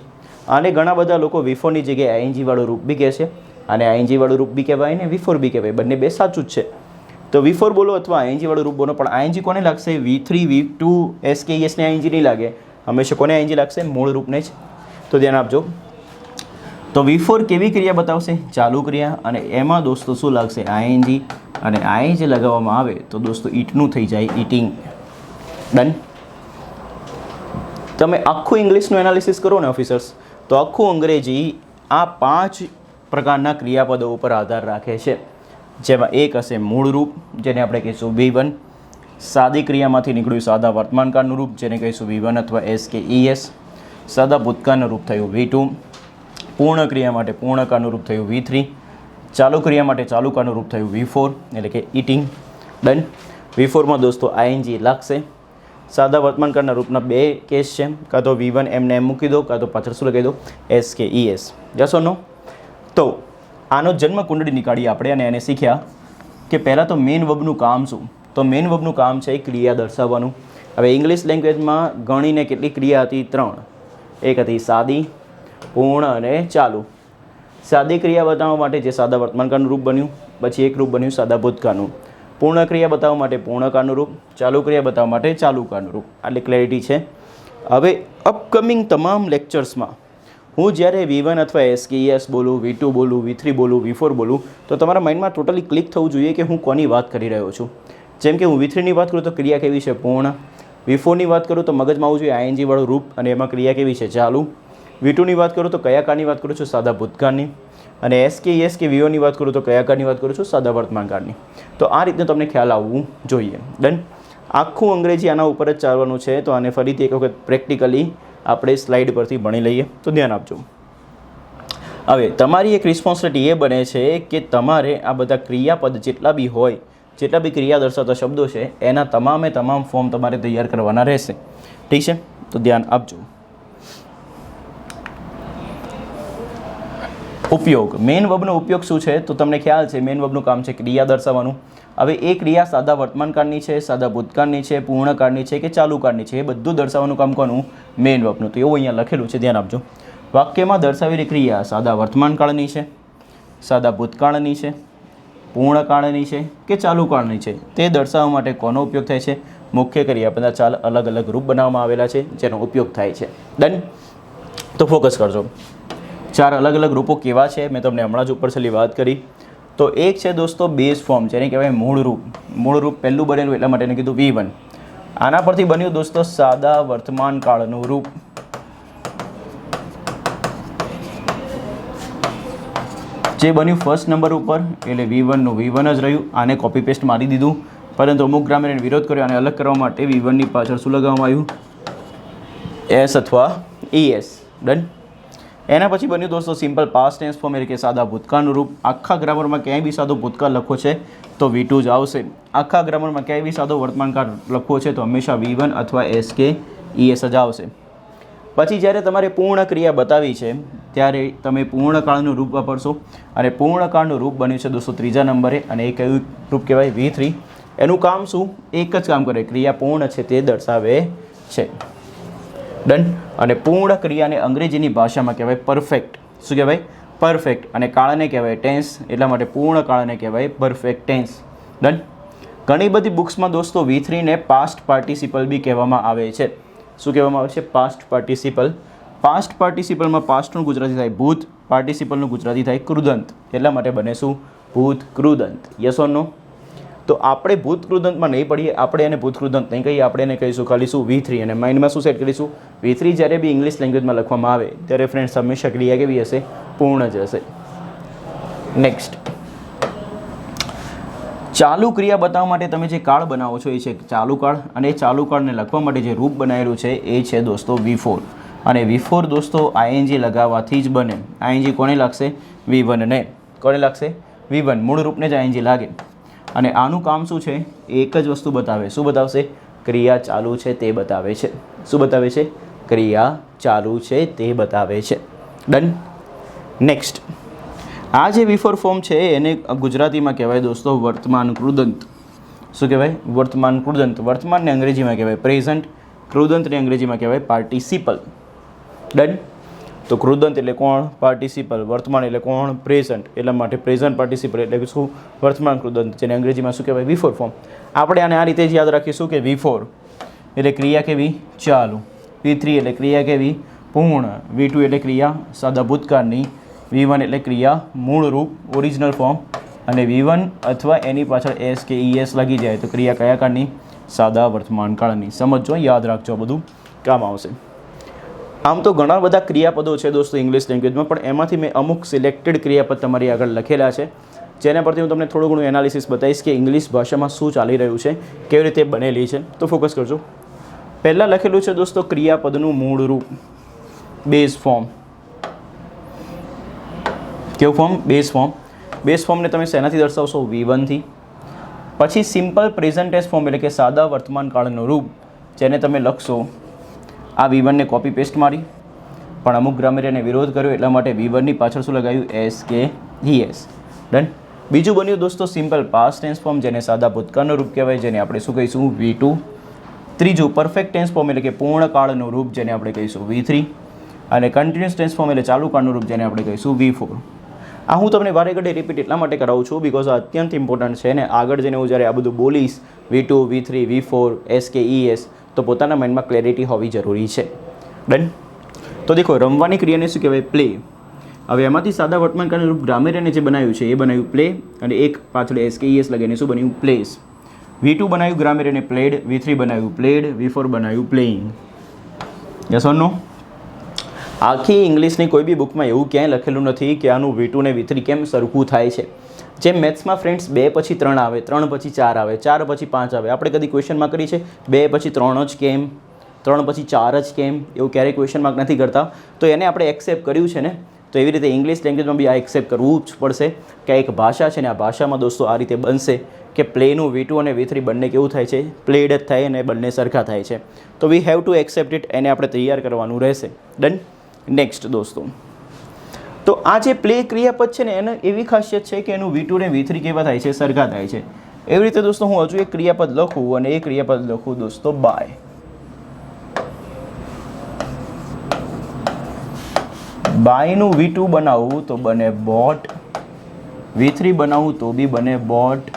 આને ઘણા બધા લોકો V4ની જગ્યાએ ING વાળું રૂપ બી કહે છે અને ING વાળું રૂપ બી કહેવાય ને V4 બી કહેવાય. બંને બે સાચું જ છે. તો V4 બોલો અથવા ING વાળું રૂપ બોલો, પણ ING કોને લાગશે? V3, V2, S કે ES ને ING નહીં લાગે. હંમેશા કોને ING લાગશે? મૂળ રૂપને જ. તો ધ્યાન આપજો. તો V4 કેવી ક્રિયા બતાવશે? ચાલુ ક્રિયા. અને એમાં દોસ્તો શું લાગશે? ING. અને ING લગાવવામાં આવે તો દોસ્તો ઈટનું થઈ જાય ઈટિંગ. ડન. તમે આખું ઇંગ્લિશનું એનાલિસિસ કરો ને ઓફિસર્સ, તો આખું અંગ્રેજી આ 5 પ્રકારના ક્રિયાપદો ઉપર આધાર રાખે છે, જેમાં એક હશે મૂળ રૂપ, જેને આપણે કહીશું V1. સાદી ક્રિયામાંથી નીકળ્યું સાદા વર્તમાનકાળનું રૂપ, જેને કહીશું V1 અથવા S કે ES. સાદા ભૂતકાળનું રૂપ થયું V2. પૂર્ણ ક્રિયા માટે પૂર્ણકાળનું રૂપ થયું V3. ચાલુ ક્રિયા માટે ચાલુકાળનું રૂપ થયું V4, એટલે કે ઇટિંગ. ડન. V4માં દોસ્તો ING લાગશે. સાદા વર્તમાનકાળના રૂપના 2 કેસ છે, કાં તો V1 એમને એમ મૂકી દો, કાં તો પાછળ શું લગાવી દો, S કે ES. યસ ઓર નો? તો આનો જન્મ કુંડળી નીકાળી આપણે અને એને શીખ્યા કે પહેલાં તો મેઇન વર્બનું કામ શું. તો મેઇન વર્બનું કામ છે ક્રિયા દર્શાવવાનું. હવે ઇંગ્લિશ લેંગ્વેજમાં ગણીને કેટલી ક્રિયા હતી? 3. એક હતી સાદી, પૂર્ણ અને ચાલુ. સાદી ક્રિયા બતાવવા માટે જે સાદા વર્તમાનકાળનું રૂપ બન્યું, પછી એક રૂપ બન્યું સાદા ભૂતકાળનું. પૂર્ણ ક્રિયા બતાવવા માટે પૂર્ણકાળનું રૂપ, ચાલુ ક્રિયા બતાવવા માટે ચાલુકાળનું રૂપ. આટલી ક્લેરિટી છે. હવે અપકમિંગ તમામ લેક્ચર્સમાં હું જ્યારે V1 અથવા S કે ES બોલું, V2 બોલું, V3 બોલું, V4 બોલું, તો તમારા માઇન્ડમાં ટોટલી ક્લિક થવું જોઈએ કે હું કોની વાત કરી રહ્યો છું. જેમ કે હું V3ની વાત કરું તો ક્રિયા કેવી છે? પૂર્ણ. V4ની વાત કરું તો મગજમાં આવવું જોઈએ ING વાળું રૂપ, અને એમાં ક્રિયા કેવી છે? ચાલુ. V2ની વાત કરું તો કયા કાળની વાત કરું છું? સાદા ભૂતકાળની. અને S કે ES કે V1ની વાત કરું તો કયા કાળની વાત કરું છું? સાદા વર્તમાનકાળની. તો આ રીતે તમને ખ્યાલ આવવું જોઈએ. ડન. આખું અંગ્રેજી આના ઉપર જ ચાલવાનું છે, તો આને ફરીથી એક વખત પ્રેક્ટિકલી આપણે સ્લાઇડ પરથી ભણી લઈએ, તો ધ્યાન આપજો. હવે તમારી એક રિસ્પોન્સિબિલિટી એ બને છે કે તમારે આ બધા ક્રિયાપદ જેટલા બી હોય, જેટલા બી ક્રિયા દર્શાવતા શબ્દો છે, એના તમામે તમામ ફોર્મ તમારે તૈયાર કરવાના રહેશે. ઠીક છે? તો ધ્યાન આપજો. ઉપયોગ. મેઇન વર્બનો ઉપયોગ શું છે? તો તમને ખ્યાલ છે મેઇન વર્બનું કામ છે ક્રિયા દર્શાવવાનું. હવે એ ક્રિયા સાદા વર્તમાનકાળની છે, સાદા ભૂતકાળની છે, પૂર્ણકાળની છે કે ચાલુકાળની છે, એ બધું દર્શાવવાનું કામ કોનું? મેઇન વર્બનું. તો એવું અહીંયા લખેલું છે, ધ્યાન આપજો. વાક્યમાં દર્શાવેલી ક્રિયા સાદા વર્તમાનકાળની છે, સાદા ભૂતકાળની છે, પૂર્ણકાળની છે કે ચાલુકાળની છે, તે દર્શાવવા માટે કોનો ઉપયોગ થાય છે? મુખ્ય ક્રિયાપદના 4 અલગ અલગ રૂપ બનાવવામાં આવેલા છે, જેનો ઉપયોગ થાય છે. ડન. તો ફોકસ કરજો. 4 અલગ અલગ રૂપો કેવા છે મેં તમને હમણાં જ ઉપર છેલ્લી વાત કરી. તો એક છે દોસ્તો બેઝ ફોર્મ, જેને કહેવાય મૂળ રૂપ. મૂળ રૂપ પહેલું બનેલું એટલા માટે એને કીધું V1. આના પરથી બન્યું દોસ્તો સાદા વર્તમાનકાળનું રૂપ. જે બન્યું ફર્સ્ટ નંબર ઉપર, એટલે V1નું V1 જ રહ્યું. આને કોપી પેસ્ટ મારી દીધું, પરંતુ અમુક ગ્રામરે વિરોધ કર્યો. આને અલગ કરવા માટે V1ની પાછળ શું લગાવવામાં આવ્યું? S અથવા ES. ડન. એના પછી બન્યું દોસ્તો સિમ્પલ પાસ્ટ ટેન્સ ફોર્મ, એટલે કે સાદા ભૂતકાળનું રૂપ. આખા ગ્રામરમાં ક્યાંય બી સાદો ભૂતકાળ લખવો છે તો V2 જ આવશે. આખા ગ્રામરમાં ક્યાંય બી સાદો વર્તમાનકાળ લખવો છે તો હંમેશા V1 અથવા S કે ES જ આવશે. પછી જ્યારે તમારે પૂર્ણ ક્રિયા બતાવી છે ત્યારે તમે પૂર્ણકાળનું રૂપ વાપરશો, અને પૂર્ણકાળનું રૂપ બન્યું છે દોસ્તો 3જા નંબરે, અને એ કયું રૂપ કહેવાય? V3. એનું કામ શું? એક જ કામ કરે, ક્રિયા પૂર્ણ છે તે દર્શાવે છે. ડન. અને પૂર્ણ ક્રિયાને અંગ્રેજીની ભાષામાં કહેવાય પરફેક્ટ. શું કહેવાય? પરફેક્ટ. અને કાળને કહેવાય ટેન્સ, એટલા માટે પૂર્ણ કાળને કહેવાય પરફેક્ટ ટેન્સ. ડન. ઘણી બધી બુક્સમાં દોસ્તો V3ને પાસ્ટ પાર્ટિસિપલ બી કહેવામાં આવે છે. શું કહેવામાં આવે છે? Past participle. પાસ્ટ પાર્ટિસિપલમાં પાસ્ટનું ગુજરાતી થાય ભૂત, પાર્ટિસિપલનું ગુજરાતી થાય કૃદંત, એટલા માટે બને શું? ભૂત કૃદંત. યસ ઓર નો? તો આપણે ભૂત કૃદંતમાં નહીં પડીએ, આપણે એને ભૂત કૃદંત નહીં કહીએ, આપણે એને કહીશું ખાલી શું? V3. અને માઇન્ડમાં શું સેટ કરીશું? V3 જ્યારે બી ઇંગ્લિશ લેંગ્વેજમાં લખવામાં આવે ત્યારે ફ્રેન્ડ્સ હંમેશા ક્રિયા કેવી હશે? પૂર્ણ જ હશે. નેક્સ્ટ, ચાલુ ક્રિયા બતાવવા માટે તમે જે કાળ બનાવો છો એ છે ચાલુ કાળ, અને ચાલુ કાળને લખવા માટે જે રૂપ બનાવેલું છે એ છે દોસ્તો V4. અને V4 દોસ્તો ING લગાવવાથી જ બને. ING કોને લાગશે? V1 ને. કોને લાગશે? V1. મૂળ રૂપને જ ING લાગે. અને આનું કામ શું છે? એક જ વસ્તુ બતાવે. શું બતાવશે? ક્રિયા ચાલુ છે તે બતાવે છે. શું બતાવે છે? ક્રિયા ચાલુ છે તે બતાવે છે. ડન. નેક્સ્ટ, આ જે V4 ફોર્મ છે એને ગુજરાતીમાં કહેવાય દોસ્તો વર્તમાન કૃદંત. શું કહેવાય? વર્તમાન કૃદંત. વર્તમાનને અંગ્રેજીમાં કહેવાય પ્રેઝન્ટ, કૃદંતને અંગ્રેજીમાં કહેવાય પાર્ટિસિપલ. ડન. તો કૃદંત એટલે કોણ? પાર્ટિસિપલ. વર્તમાન એટલે કોણ? પ્રેઝન્ટ. એટલા માટે પ્રેઝન્ટ પાર્ટિસિપલ એટલે શું? વર્તમાન કૃદંત, જેને અંગ્રેજીમાં શું કહેવાય? V4 form. આપણે આને આ રીતે જ યાદ રાખીશું કે V4 એટલે ક્રિયા કેવી? ચાલુ. V3 એટલે ક્રિયા કેવી? પૂર્ણ. V2 એટલે ક્રિયા સાદા ભૂતકાળની. V1 એટલે ક્રિયા મૂળ રૂપ, ઓરિજિનલ ફોર્મ. અને V1 અથવા એની પાછળ S કે ES લાગી જાય તો ક્રિયા કયા કાળની? સાદા વર્તમાનકાળની. સમજો, યાદ રાખજો, બધું કામ આવશે. આમ તો ઘણા બધા ક્રિયાપદો છે દોસ્તો ઇંગ્લિશ લેંગ્વેજમાં, પણ એમાંથી મેં અમુક સિલેક્ટેડ ક્રિયાપદ તમારી આગળ લખેલા છે, જેના પરથી હું તમને થોડું ઘણું એનાલિસિસ બતાવીશ કે ઇંગ્લિશ ભાષામાં શું ચાલી રહ્યું છે, કેવી રીતે બનેલી છે. તો ફોકસ કરજો. પહેલાં લખેલું છે દોસ્તો ક્રિયાપદનું મૂળ રૂપ, બેઝ ફોર્મ. કેવું ફોર્મ? Base form. બેઝ ફોર્મને તમે શેનાથી દર્શાવશો? V1 થી. પછી સિમ્પલ પ્રેઝન્ટ ટેન્સ ફોર્મ એટલે કે સાદા વર્તમાન કાળનું રૂપ, જેને તમે લખશો આ V1 ને કોપી પેસ્ટ મારી, પણ અમુક ગ્રામરિયને વિરોધ કર્યો એટલા માટે V1 ની પાછળ શું લગાવ્યું? SKES. ડન. બીજું બન્યું દોસ્તો સિમ્પલ પાસ્ટ ટેન્સ ફોર્મ, જેને સાદા ભૂતકાળનું રૂપ કહેવાય, જેને આપણે શું કહીશું? V2. ત્રીજું પરફેક્ટ ટેન્સ ફોર્મ એટલે કે પૂર્ણ કાળનું રૂપ, જેને આપણે કહીશું V3. અને કન્ટિન્યુઅસ ટેન્સ ફોર્મ એટલે ચાલુ કાળનું રૂપ, જેને આપણે કહીશું V4. આ હું તમને વારે ઘડે રિપીટ એટલા માટે કરાવું છું બિકોઝ આ અત્યંત ઇમ્પોર્ટન્ટ છે, ને આગળ જઈને હું જ્યારે આ બધું બોલીશ V2, V3, V4, SKES, તો પોતાના માઇન્ડમાં ક્લેરિટી હોવી જરૂરી છે. ડન. તો દેખો, રમવાની ક્રિયાને શું કહેવાય? પ્લે. હવે એમાંથી સાદા વર્તમાનકાળનું રૂપ ગ્રામરિયને જે બનાવ્યું છે એ બનાવ્યું પ્લે, અને એક પાછળ SKES લગાવીને શું બન્યું? પ્લેસ. V2 બનાવ્યું ગ્રામરિયને પ્લેડ, V3 બનાવ્યું પ્લેડ, V4 બનાવ્યું પ્લેઇંગ. યસ ઓર નો? આખી ઇંગ્લિશની કોઈ બી બુકમાં એવું ક્યાંય લખેલું નથી કે આનું V2 ને V3 કેમ સરખું થાય છે. જેમ મેથ્સમાં ફ્રેન્ડ્સ 2 પછી 3 આવે, 3 પછી 4 આવે, 4 પછી 5 આવે. આપણે કદી ક્વેશ્ચનમાં કરી છે 2 પછી 3 જ કેમ, 3 પછી 4 જ કેમ? એવું ક્યારેય ક્વેશ્ચન માર્ક નથી કરતા. તો એને આપણે એક્સેપ્ટ કર્યું છે ને, તો એવી રીતે ઇંગ્લિશ લેંગ્વેજમાં બી આ એક્સેપ્ટ કરવું જ પડશે કે એક ભાષા છે ને, આ ભાષામાં દોસ્તો આ રીતે બનશે કે પ્લેનું V2 અને V3 બંને કેવું થાય છે? પ્લેડ જ થાય અને બંને સરખા થાય છે. તો we have to accept it. એને આપણે તૈયાર કરવાનું રહેશે. ડન. નેક્સ્ટ દોસ્તો, તો આ જે પ્લે ક્રિયાપદ છે ને, એને એવી ખાસિયત છે કે એનું V2 ને V3 કેવા થાય છે? સરખા થાય છે. એવી રીતે દોસ્તો હું હજુ એક ક્રિયાપદ લખું, અને એ ક્રિયાપદ લખું દોસ્તો બાય. બાયનું V2 બનાવવું તો બને બોટ, V3 બનાવવું તો બી બને બોટ,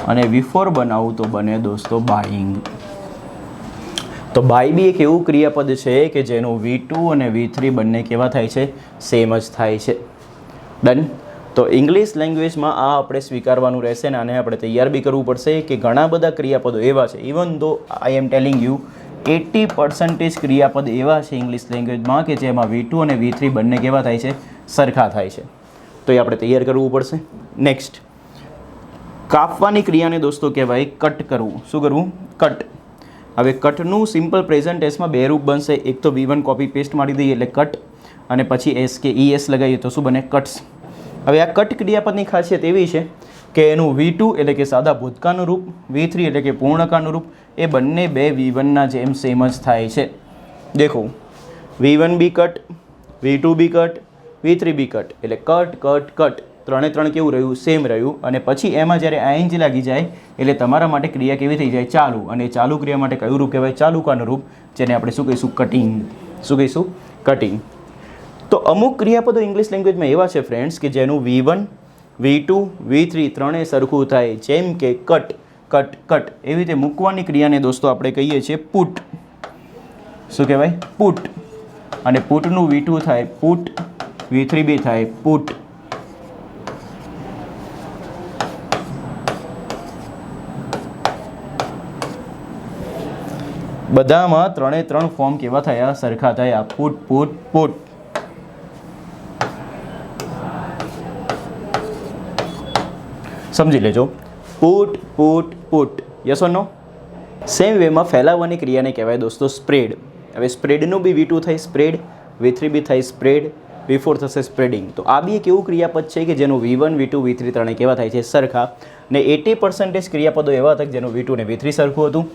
અને V4 બનાવવું તો બને દોસ્તો બાઇંગ. તો બાય બી એક એવું ક્રિયાપદ છે કે જેનું V2 અને V3 બંને કેવા થાય છે? સેમ જ થાય છે. ડન. તો ઇંગ્લિશ લેંગ્વેજમાં આ આપણે સ્વીકારવાનું રહેશે, ને આને આપણે તૈયાર બી કરવું પડશે કે ઘણા બધા ક્રિયાપદો એવા છે, ઇવન ધો આઈ એમ ટેલિંગ યુ 80% ક્રિયાપદ એવા છે ઇંગ્લિશ લેંગ્વેજમાં કે જેમાં V2 અને V3 બંને કેવા થાય છે? સરખા થાય છે. તો એ આપણે તૈયાર કરવું પડશે. નેક્સ્ટ, કાપવાની ક્રિયાને દોસ્તો કહેવાય કટ કરવું. શું કરવું? કટ. હવે કટનું સિમ્પલ પ્રેઝન્ટ ટેન્સમાં 2 રૂપ બનશે. એક તો V1 કોપી પેસ્ટ મારી દઈએ એટલે કટ, અને પછી SKES લગાવીએ તો શું બને? કટ્સ. હવે આ કટ ક્રિયાપદની ખાસિયત એવી છે કે એનું V2 એટલે કે સાદા ભૂતકાળનું રૂપ, V3 એટલે કે પૂર્ણકાળનું રૂપ, એ બંને બે V1ના જેમ સેમ જ થાય છે. દેખો, V1 બી કટ, V2 બી કટ, V3 બી કટ, એટલે કટ કટ કટ, ત્રણે ત્રણ કેવું રહ્યું? સેમ રહ્યું. અને પછી એમાં જ્યારે ING લાગી જાય એટલે તમારા માટે ક્રિયા કેવી થઈ જાય? ચાલુ. અને ચાલુ ક્રિયા માટે કયું રૂપ કહેવાય? ચાલુકાનું રૂપ, જેને આપણે શું કહીશું? કટિંગ. શું કહીશું? કટિંગ. તો અમુક ક્રિયાપદો ઇંગ્લિશ લેંગ્વેજમાં એવા છે ફ્રેન્ડ્સ કે જેનું V1, V2, V3 ત્રણેય સરખું થાય, જેમ કે કટ કટ કટ. એવી રીતે મૂકવાની ક્રિયાને દોસ્તો આપણે કહીએ છીએ પુટ. શું કહેવાય? પુટ. અને પુટનું V2 થાય પુટ, V3 બી થાય પુટ. બધામાં ત્રણે ત્રણ ફોર્મ કેવા થયા? સરખા થયા. Put put put. સમજી લેજો. Put put put. Yes or no? Same વેમાં ફેલાવવાની ક્રિયાને કહેવાય દોસ્તો સ્પ્રેડ. હવે સ્પ્રેડનું બી V2 થાય સ્પ્રેડ, V3 બી થાય સ્પ્રેડ, V4 થશે સ્પ્રેડિંગ. તો આ બી એક એવું ક્રિયાપદ છે કે જેનું V1, V2, V3 ત્રણે કેવા થાય છે? સરખા. ને 80% ક્રિયાપદો એવા હતા કે જેનું V2 ને V3 સરખું હતું.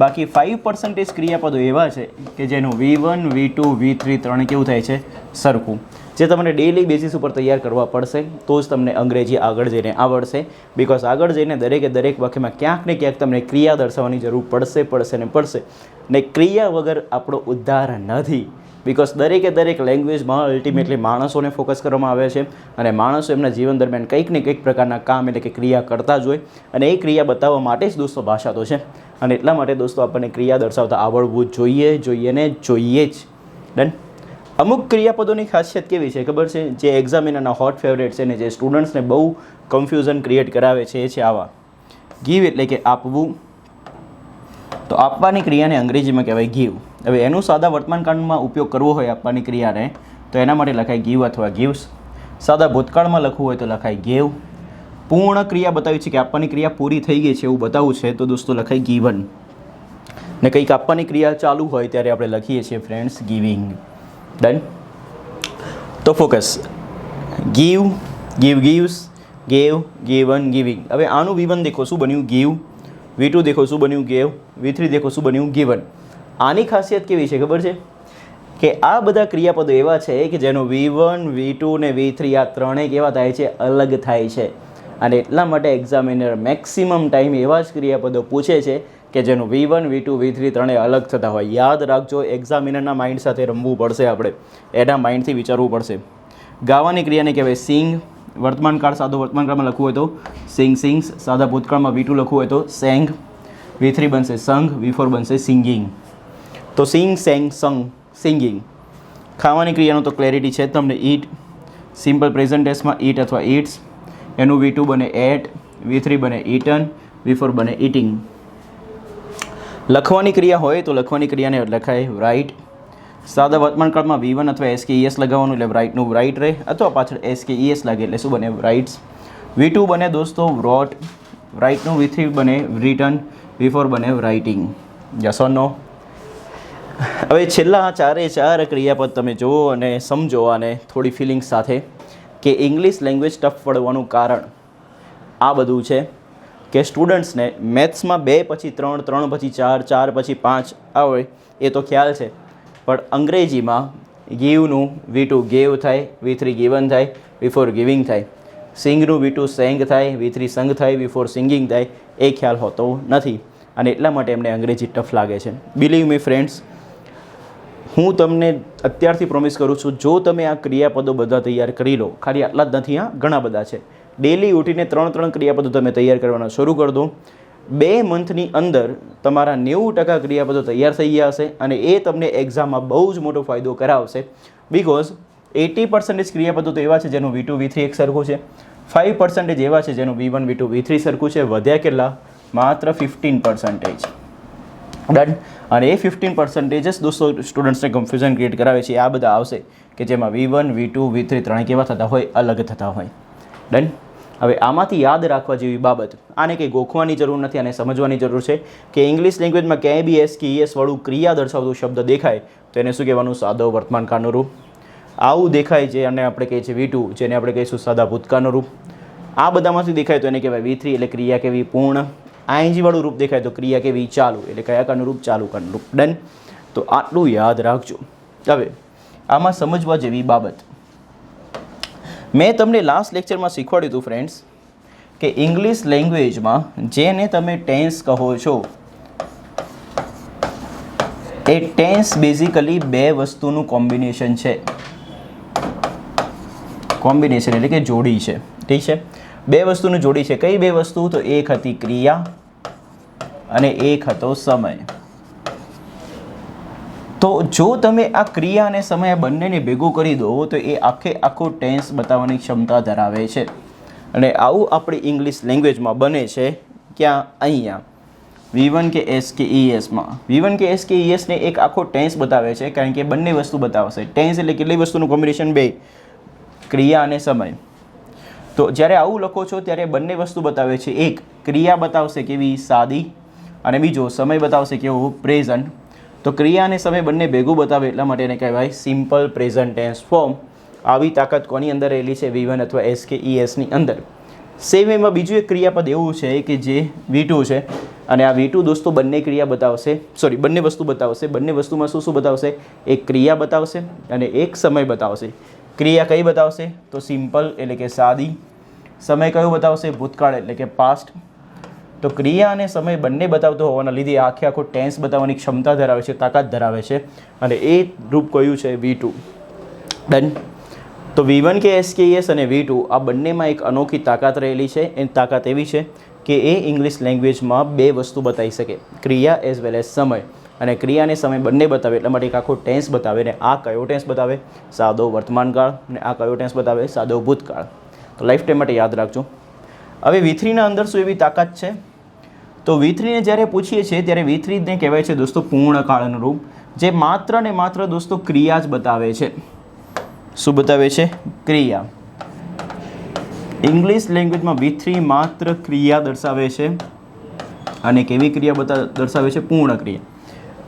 બાકી 5% ક્રિયાપદો એવા છે કે જેનું V1, V2, V3 ત્રણે કેવું થાય છે? સરખું. જે તમને ડેઇલી બેસિસ ઉપર તૈયાર કરવા પડશે, તો જ તમને અંગ્રેજી આગળ જઈને આવડશે. બિકોઝ આગળ જઈને દરેક વાક્યમાં ક્યાંક ને ક્યાંક તમને ક્રિયા દર્શાવવાની જરૂર પડશે. ને ક્રિયા વગર આપણો ઉદ્ધાર નથી. બિકોઝ દરેક લેંગ્વેજમાં અલ્ટિમેટલી માણસોને ફોકસ કરવામાં આવે છે, અને માણસો એમના જીવન દરમિયાન કંઈક ને કંઈક પ્રકારના કામ એટલે કે ક્રિયા કરતા જ હોય, અને એ ક્રિયા બતાવવા માટે જ દોસ્તો ભાષા તો છે. અને એટલા માટે દોસ્તો આપણને ક્રિયા દર્શાવતા આવડવું જોઈએ જ. ડન. અમુક ક્રિયાપદોની ખાસિયત કેવી છે ખબર છે? જે એક્ઝામિનરના હોટ ફેવરેટ છે ને જે સ્ટુડન્ટ્સને બહુ કન્ફ્યુઝન ક્રિએટ કરાવે છે એ છે આવા. ગીવ એટલે કે આપવું, તો આપવાની ક્રિયાને અંગ્રેજીમાં કહેવાય ગીવ. હવે એનું સાદા વર્તમાનકાળમાં ઉપયોગ કરવો હોય આપવાની ક્રિયાને તો એના માટે લખાય ગીવ અથવા ગીવ્સ. સાદા ભૂતકાળમાં લખવું હોય તો લખાય ગેવ. પૂર્ણ ક્રિયા બતાવી છે કે આપવાની ક્રિયા પૂરી થઈ ગઈ છે એવું બતાવવું છે તો દોસ્તો લખાય ગીવન. ને કંઈક આપવાની ક્રિયા ચાલુ હોય ત્યારે આપણે લખીએ છીએ ફ્રેન્ડ્સ ગિવિંગ. ડન. તો focus. Give, give gives, gave, given, giving. હવે આનું V1 દેખો શું બન્યું ગીવ, V2 દેખો શું બન્યું ગેવ, V3 દેખો શું બન્યું ગિવન. આની ખાસિયત કેવી છે ખબર છે કે આ બધા ક્રિયાપદો એવા છે કે જેનો V1, V2 ને V3 આ ત્રણેય કેવા થાય છે અલગ થાય છે. અને એટલા માટે એક્ઝામિનર મેક્સિમમ ટાઈમ એવા જ ક્રિયાપદો પૂછે છે કે જેનું V1, V2, V3 ત્રણેય અલગ થતા હોય. યાદ રાખજો, એક્ઝામિનરના માઇન્ડ સાથે રમવું પડશે, આપણે એના માઇન્ડથી વિચારવું પડશે. ગાવાની ક્રિયાને કહેવાય સિંગ. વર્તમાનકાળ સાદો વર્તમાનકાળમાં લખવું હોય તો સિંગ સિંગ્સ. સાદા ભૂતકાળમાં V2 લખવું હોય તો સેંગ. V3 બનશે સંગ, V4 બનશે સિંગિંગ. તો સિંગ, સેંગ, સંગ, સિંગિંગ. ખાવાની ક્રિયાનો તો ક્લેરિટી છે તમને. ઈટ. સિમ્પલ પ્રેઝન્ટ ટેન્સમાં ઈટ અથવા ઈટ્સ. એનું V2 બને એટ, V3 બને ઈટન, V4 બને ઈટિંગ. લખવાની ક્રિયા હોય તો લખવાની ક્રિયાને લખાય રાઇટ. સાદા વર્તમાનકાળમાં V1 અથવા SKES લગાવવાનું એટલે રાઇટનું રાઇટ રહે, અથવા પાછળ SKES લાગે એટલે શું બને રાઇટ્સ. V2 બને દોસ્તો રોટ, રાઇટનું. V3 બને રિટન, V4 બને રાઇટિંગ. યસ ઓર નો? હવે છેલ્લા ચાર ક્રિયાપદ તમે જુઓ અને સમજો અને થોડી ફિલિંગ્સ સાથે કે ઇંગ્લિશ લેંગ્વેજ ટફ પડવાનું કારણ આ બધું છે કે સ્ટુડન્ટ્સને મેથ્સમાં 2 પછી 3, 3 પછી 4, 4 પછી 5 આવે એ તો ખ્યાલ છે, પણ અંગ્રેજીમાં ગીવનું V2 ગેવ થાય, V3 ગિવન થાય, V4 ગિવિંગ થાય. સિંગનું V2 સેંગ થાય, V3 સંગ થાય, V4 સિંગિંગ થાય, એ ખ્યાલ હોતો નથી અને એટલા માટે એમને અંગ્રેજી ટફ લાગે છે. બિલીવ મી ફ્રેન્ડ્સ, હું તમને અત્યારથી પ્રોમિસ કરું છું, જો તમે આ ક્રિયાપદો બધા તૈયાર કરી લો, ખાલી આટલા જ નથી, આ ઘણા બધા છે, ડેલી ઉઠીને 3 ક્રિયાપદો તમે તૈયાર કરવાના શરૂ કરી દો, 2 મંથની અંદર તમારા 90% ક્રિયાપદો તૈયાર થઈ ગયા હશે અને એ તમને એક્ઝામમાં બહુ જ મોટો ફાયદો કરાવશે. બિકોઝ 80% ક્રિયાપદો તો એવા છે જેનું V2, V3 એક સરખું છે, 5% એવા છે જેનું V1, V2, V3 સરખું છે, વધ્યા કેટલા? માત્ર 15%. ડન. અને એ 15% જ દોસ્તો સ્ટુડન્ટ્સને કન્ફ્યુઝન ક્રિએટ કરાવે છે. આ બધા આવશે કે જેમાં V1, V2, V3 ત્રણેય કેવા થતા હોય? અલગ થતા હોય. ડન. હવે આમાંથી યાદ રાખવા જેવી બાબત, આને કંઈ ગોખવાની જરૂર નથી, આને સમજવાની જરૂર છે કે ઇંગ્લિશ લેંગ્વેજમાં ક્યાંય બી SKES વાળું ક્રિયા દર્શાવતું શબ્દ દેખાય તો એને શું કહેવાનું? સાદો વર્તમાનકાળનું રૂપ. આવું દેખાય છે અને આપણે કહીએ છીએ V2, જેને આપણે કહીશું સાદા ભૂતકાળનું રૂપ. આ બધામાંથી દેખાય તો એને કહેવાય V3, એટલે ક્રિયા કેવી? પૂર્ણ. ING વાળું રૂપ દેખાય તો ક્રિયા કેવી? ચાલુ, એટલે કયા કાળનું રૂપ? ચાલુ કાળનું રૂપ. ડન. તો આટલું યાદ રાખજો. હવે આમાં સમજવા જેવી બાબત, મેં તમને લાસ્ટ લેક્ચરમાં શીખવાડ્યું હતું ફ્રેન્ડ્સ કે ઇંગ્લિશ લેંગ્વેજમાં જેને તમે ટેન્સ કહો છો એ ટેન્સ બેઝિકલી 2 વસ્તુનું કોમ્બિનેશન છે. કોમ્બિનેશન એટલે કે જોડી છે. ઠીક છે, 2 વસ્તુનું જોડી છે. કઈ 2 વસ્તુ? તો એક હતી ક્રિયા અને એક હતો સમય. તો જો તમે આ ક્રિયા અને સમય બંનેને ભેગું કરી દો તો એ આખું ટેન્સ બતાવવાની ક્ષમતા ધરાવે છે. અને આવું આપણી ઇંગ્લિશ લેંગ્વેજમાં બને છે. ક્યાં? અહીંયા V1 કે SKESમાં. V1 કે SKESને એક આખો ટેન્સ બતાવે છે, કારણ કે બંને વસ્તુ બતાવશે. ટેન્સ એટલે કેટલી વસ્તુનું કોમ્બિનેશન? 2, ક્રિયા અને સમય. તો જ્યારે આવું લખો છો ત્યારે બંને વસ્તુ બતાવે છે. એક ક્રિયા બતાવશે કેવી? સાદી, અને બીજો સમય બતાવશે કેવું? પ્રેઝન્ટ. તો ક્રિયા અને સમય બંને ભેગું બતાવે એટલા માટે એને કહેવાય સિમ્પલ પ્રેઝન્ટ ટેન્સ ફોર્મ. આવી તાકાત કોની અંદર રહેલી છે? V1 અથવા SKESની અંદર. સેમ એમાં બીજું એક ક્રિયાપદ એવું છે કે જે V2 છે, અને આ V2 દોસ્તો બંને ક્રિયા બતાવશે, બંને વસ્તુ બતાવશે. બંને વસ્તુમાં શું બતાવશે? એક ક્રિયા બતાવશે અને એક સમય બતાવશે. ક્રિયા કઈ બતાવશે? તો સિમ્પલ એટલે કે સાદી. સમય કયો બતાવશે? ભૂતકાળ એટલે કે પાસ્ટ. તો ક્રિયા અને સમય બંને બતાવતો હોવાના લીધે આખો ટેન્સ બતાવવાની ક્ષમતા ધરાવે છે, તાકાત ધરાવે છે, અને એ રૂપ કયું છે? V2. ડન. તો V1 કે SKES અને V2 આ બંનેમાં એક અનોખી તાકાત રહેલી છે. એ તાકાત એવી છે કે એ ઇંગ્લિશ લેંગ્વેજમાં 2 વસ્તુ બતાવી શકે, ક્રિયા એઝ વેલ એઝ સમય. અને ક્રિયા અને સમય બંને બતાવે એટલા માટે એક આખો ટેન્સ બતાવે. ને આ કયો ટેન્સ બતાવે? સાદો વર્તમાનકાળ. અને આ કયો ટેન્સ બતાવે? સાદો ભૂતકાળ. તો લાઈફ ટાઈમ માટે યાદ રાખજો. હવે V3ના અંદર શું એવી તાકાત છે? તો V3 ને જ્યારે પૂછીએ છીએ ત્યારે V3 ને કહેવાય છે દોસ્તો પૂર્ણકાળનું રૂપ, જે માત્ર ને માત્ર દોસ્તો ક્રિયા જ બતાવે છે. શું બતાવે છે? ક્રિયા. ઇંગ્લિશ લેંગ્વેજમાં V3 માત્ર ક્રિયા દર્શાવે છે. અને કેવી ક્રિયા દર્શાવે છે? પૂર્ણ ક્રિયા.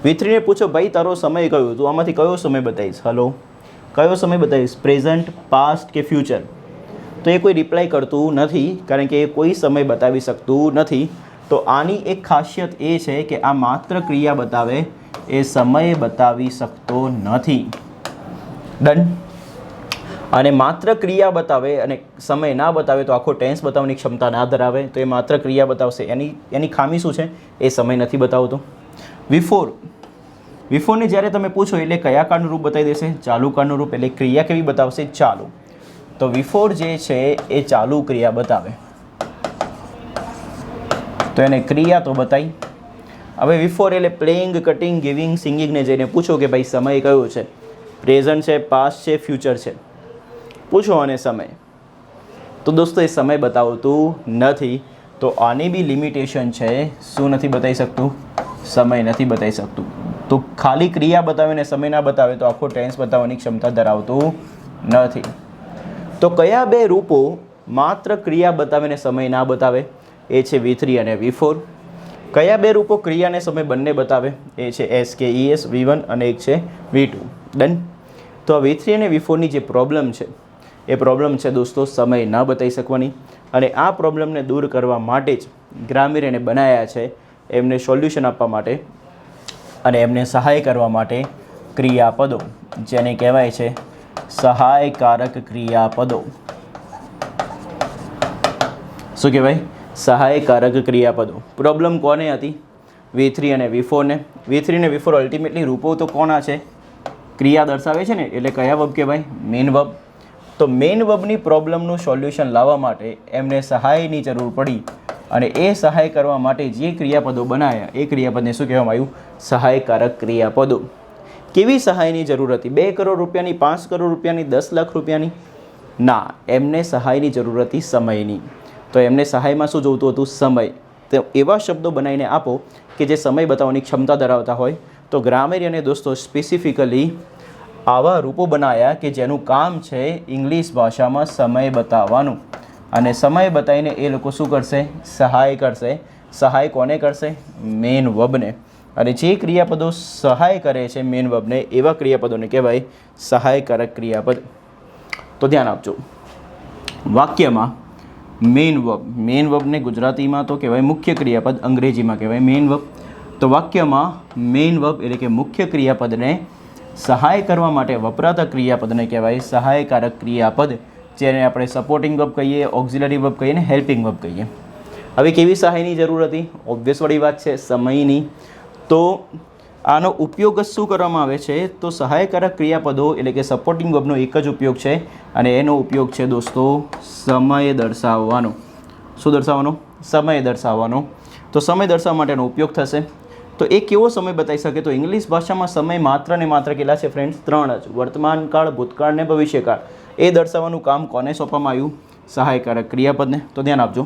V3 ને પૂછો ભાઈ તારો સમય કયો, તું આમાંથી કયો સમય બતાવીશ? હલો, કયો સમય બતાવીશ? પ્રેઝન્ટ, પાસ્ટ કે ફ્યુચર? તો એ કોઈ રિપ્લાય કરતું નથી, કારણ કે એ કોઈ સમય બતાવી શકતું નથી. તો આની એક ખાસિયત એ છે કે આ માત્ર ક્રિયા બતાવે, એ સમય બતાવી શકતો નથી. ડન. અને માત્ર ક્રિયા બતાવે અને સમય ના બતાવે તો આખો ટેન્સ બતાવવાની ક્ષમતા ના ધરાવે, તો એ માત્ર ક્રિયા બતાવશે. એની ખામી શું છે? એ સમય નથી બતાવતો. V4 ને જ્યારે તમે પૂછો એટલે કયા કાળનું રૂપ બતાવી દેશે? ચાલુ કાળનું રૂપ. એટલે ક્રિયા કેવી બતાવશે? ચાલુ. તો V4 જે છે એ ચાલુ ક્રિયા બતાવે, તો એને ક્રિયા તો બતાવી. હવે V4 એટલે પ્લેઇંગ, કટિંગ, ગિવિંગ, સિંગિંગને જઈને પૂછો કે ભાઈ સમય કયો છે? પ્રેઝન્ટ છે, પાસ્ટ છે, ફ્યુચર છે? પૂછો અને સમય. તો દોસ્તો એ સમય બતાવતું નથી. તો આની બી લિમિટેશન છે. શું નથી બતાવી શકતું? સમય નથી બતાવી શકતું. તો ખાલી ક્રિયા બતાવે ને સમય ના બતાવે તો આખો ટેન્સ બતાવવાની ક્ષમતા ધરાવતું નથી. તો કયા બે રૂપો માત્ર ક્રિયા બતાવે ને સમય ના બતાવે? એ છે V3 અને V4. કયા બે રૂપો ક્રિયા અને સમય બંને બતાવે? એ છે SKES V1 અને એક છે V2. ડન. તો આ V3 અને V4ની જે પ્રોબ્લેમ છે એ પ્રોબ્લેમ છે દોસ્તો સમય ન બતાવી શકવાની. અને આ પ્રોબ્લેમને દૂર કરવા માટે જ ગ્રામર એને બનાવ્યા છે, એમને સોલ્યુશન આપવા માટે અને એમને સહાય કરવા માટે ક્રિયાપદો, જેને કહેવાય છે સહાયકારક ક્રિયાપદો. શું કહેવાય? સહાયકારક ક્રિયાપદો. પ્રોબ્લેમ કોને હતી? V3 અને V4 ને. V3 અને V4 અલ્ટિમેટલી રૂપો તો કોના છે? ક્રિયા દર્શાવે છે ને, એટલે કયા વર્બ કહેવાય? Main verb. તો મેઇન વર્બની પ્રોબ્લેમનું સોલ્યુશન લાવવા માટે એમને સહાયની જરૂર પડી, અને એ સહાય કરવા માટે જે ક્રિયાપદો બનાવ્યા એ ક્રિયાપદને શું કહેવામાં આવ્યું? સહાયકારક ક્રિયાપદો. કેવી સહાયની જરૂર હતી? 2 કરોડ રૂપિયાની, 5 કરોડ રૂપિયાની, 10 લાખ રૂપિયાની? ના, એમને સહાયની જરૂર હતી સમયની. તો એમને સહાયમાં શું જોઈતું હતું? સમય. તો એવા શબ્દો બનાવીને આપો કે જે સમય બતાવવાની ક્ષમતા ધરાવતા હોય. તો ગ્રામરિયને દોસ્તો સ્પેસિફિકલી આવા રૂપો બનાવ્યા કે જેનું કામ છે ઇંગ્લિશ ભાષામાં સમય બતાવવાનું. અને સમય બતાવીને એ લોકો શું કરશે? સહાય કરશે. સહાય કોને કરશે? મેઇન વર્બને. અને જે ક્રિયાપદો સહાય કરે છે મેઇન વર્બને, એવા ક્રિયાપદોને કહેવાય સહાયકારક ક્રિયાપદ. તો ધ્યાન આપજો. વાક્યમાં મેઇન વર્બ, મેઇન વર્બને ગુજરાતીમાં તો કહેવાય મુખ્ય ક્રિયાપદ, અંગ્રેજીમાં કહેવાય મેઇન વર્બ. તો વાક્યમાં મેઇન વર્બ એટલે કે મુખ્ય ક્રિયાપદને સહાય કરવા માટે વપરાતા ક્રિયાપદને કહેવાય સહાયકારક ક્રિયાપદ, જેને આપણે સપોર્ટિંગ વર્બ કહીએ, ઓક્ઝિલરી વર્બ કહીએ ને હેલ્પિંગ વર્બ કહીએ. હવે કેવી સહાયની જરૂર હતી? ઓબ્વિયસવાળી વાત છે, સમયની. તો આનો ઉપયોગ શું કરવામાં આવે છે? તો સહાયકારક ક્રિયાપદો એટલે કે સપોર્ટિંગ વર્બનો એક જ ઉપયોગ છે, અને એનો ઉપયોગ છે દોસ્તો સમય દર્શાવવાનો. શું દર્શાવવાનો? સમય દર્શાવવાનો. તો સમય દર્શાવવા માટેનો ઉપયોગ થશે. તો એ કેવો સમય બતાવી શકે? તો ઇંગ્લિશ ભાષામાં સમય માત્ર ને માત્ર કેટલા છે ફ્રેન્ડ્સ? 3 જ. વર્તમાન કાળ, ભૂતકાળ ને ભવિષ્યકાળ. એ દર્શાવવાનું કામ કોને સોંપવામાં આવ્યું? સહાયકારક ક્રિયાપદને. તો ધ્યાન આપજો.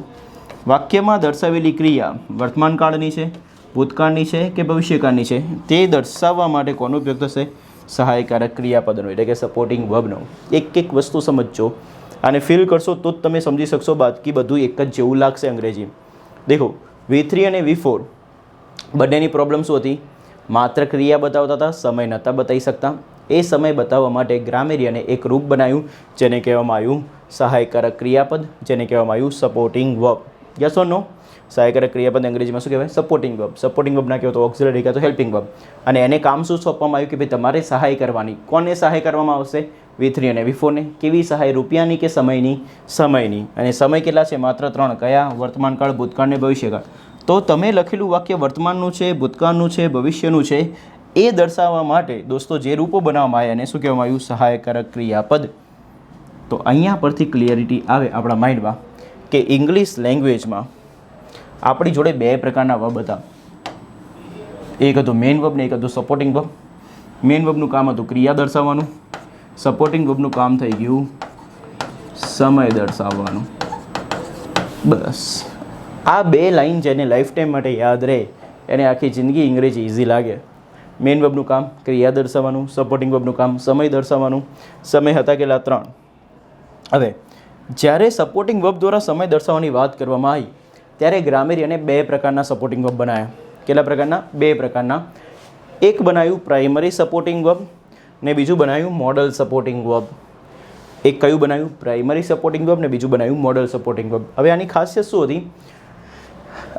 વાક્યમાં દર્શાવેલી ક્રિયા વર્તમાન કાળની છે, ભૂતકાળની છે કે ભવિષ્યકાળની છે, તે દર્શાવવા માટે કોનો ઉપયોગ થશે? સહાયકારક ક્રિયાપદનો એટલે કે સપોર્ટિંગ વર્બનો. એક એક વસ્તુ સમજજો અને ફીલ કરશો તો જ તમે સમજી શકશો. બાકી બધું એક જ જેવું લાગશે અંગ્રેજી. દેખો, V3 અને V4 બંનેની પ્રોબ્લેમ શું હતી? માત્ર ક્રિયા બતાવતા હતા, સમય નહોતા બતાવી શકતા. એ સમય બતાવવા માટે ગ્રામેરિયને એક રૂપ બનાવ્યું જેને કહેવામાં આવ્યું સહાયકારક ક્રિયાપદ, જેને કહેવામાં આવ્યું સપોર્ટિંગ વર્બ. યસ ઓર નો? સહાયકારક ક્રિયાપદ અંગ્રેજીમાં શું કહેવાય? Supporting verb. સપોર્ટિંગ વર્બ ના કહેવાય તો ઓક્ઝિલરી કાં તો હેલ્પિંગ વર્બ. અને એને કામ શું સોંપવામાં આવ્યું કે ભાઈ તમારે સહાય કરવાની. કોને સહાય કરવામાં આવશે? V3 અને V4 ને. કેવી સહાય? રૂપિયાની કે સમયની? સમયની. અને સમય કેટલા છે? માત્ર 3. કયા? વર્તમાનકાળ, ભૂતકાળ ને ભવિષ્યકાળ. તો તમે લખેલું વાક્ય વર્તમાનનું છે, ભૂતકાળનું છે, ભવિષ્યનું છે, એ દર્શાવવા માટે દોસ્તો જે રૂપો બનાવવામાં આવ્યા એને શું કહેવામાં આવ્યું? સહાયકારક ક્રિયાપદ. તો અહીંયા પરથી ક્લિયરિટી આવે આપણા માઇન્ડમાં કે ઇંગ્લિશ લેંગ્વેજમાં આપણી જોડે 2 પ્રકારના વર્બ હતા. એક હતું મેઇન વર્બ ને એક હતું સપોર્ટિંગ વર્બ. મેઇન વર્બનું કામ હતું ક્રિયા દર્શાવવાનું, સપોર્ટિંગ વર્બનું કામ થઈ ગયું સમય દર્શાવવાનું. બસ આ બે લાઈન જેને લાઈફ ટાઈમ માટે યાદ રહે એને આખી જિંદગી અંગ્રેજી ઇઝી લાગે. મેઇન વર્બનું કામ ક્રિયા દર્શાવવાનું, સપોર્ટિંગ વર્બનું કામ સમય દર્શાવવાનું. સમય હતા કેટલા? 3. હવે જ્યારે સપોર્ટિંગ વર્બ દ્વારા સમય દર્શાવવાની વાત કરવામાં આવી ત્યારે ગ્રામેરિયને 2 પ્રકારના સપોર્ટિંગ વર્બ બનાવ્યા. કેટલા પ્રકારના? 2 પ્રકારના. એક બનાવ્યું પ્રાઇમરી સપોર્ટિંગ વર્બ ને બીજું બનાવ્યું મોડલ સપોર્ટિંગ વર્બ. એક કયું બનાવ્યું? પ્રાઇમરી સપોર્ટિંગ વર્બ ને બીજું બનાવ્યું મોડલ સપોર્ટિંગ વર્બ. હવે આની ખાસિયત શું હતી?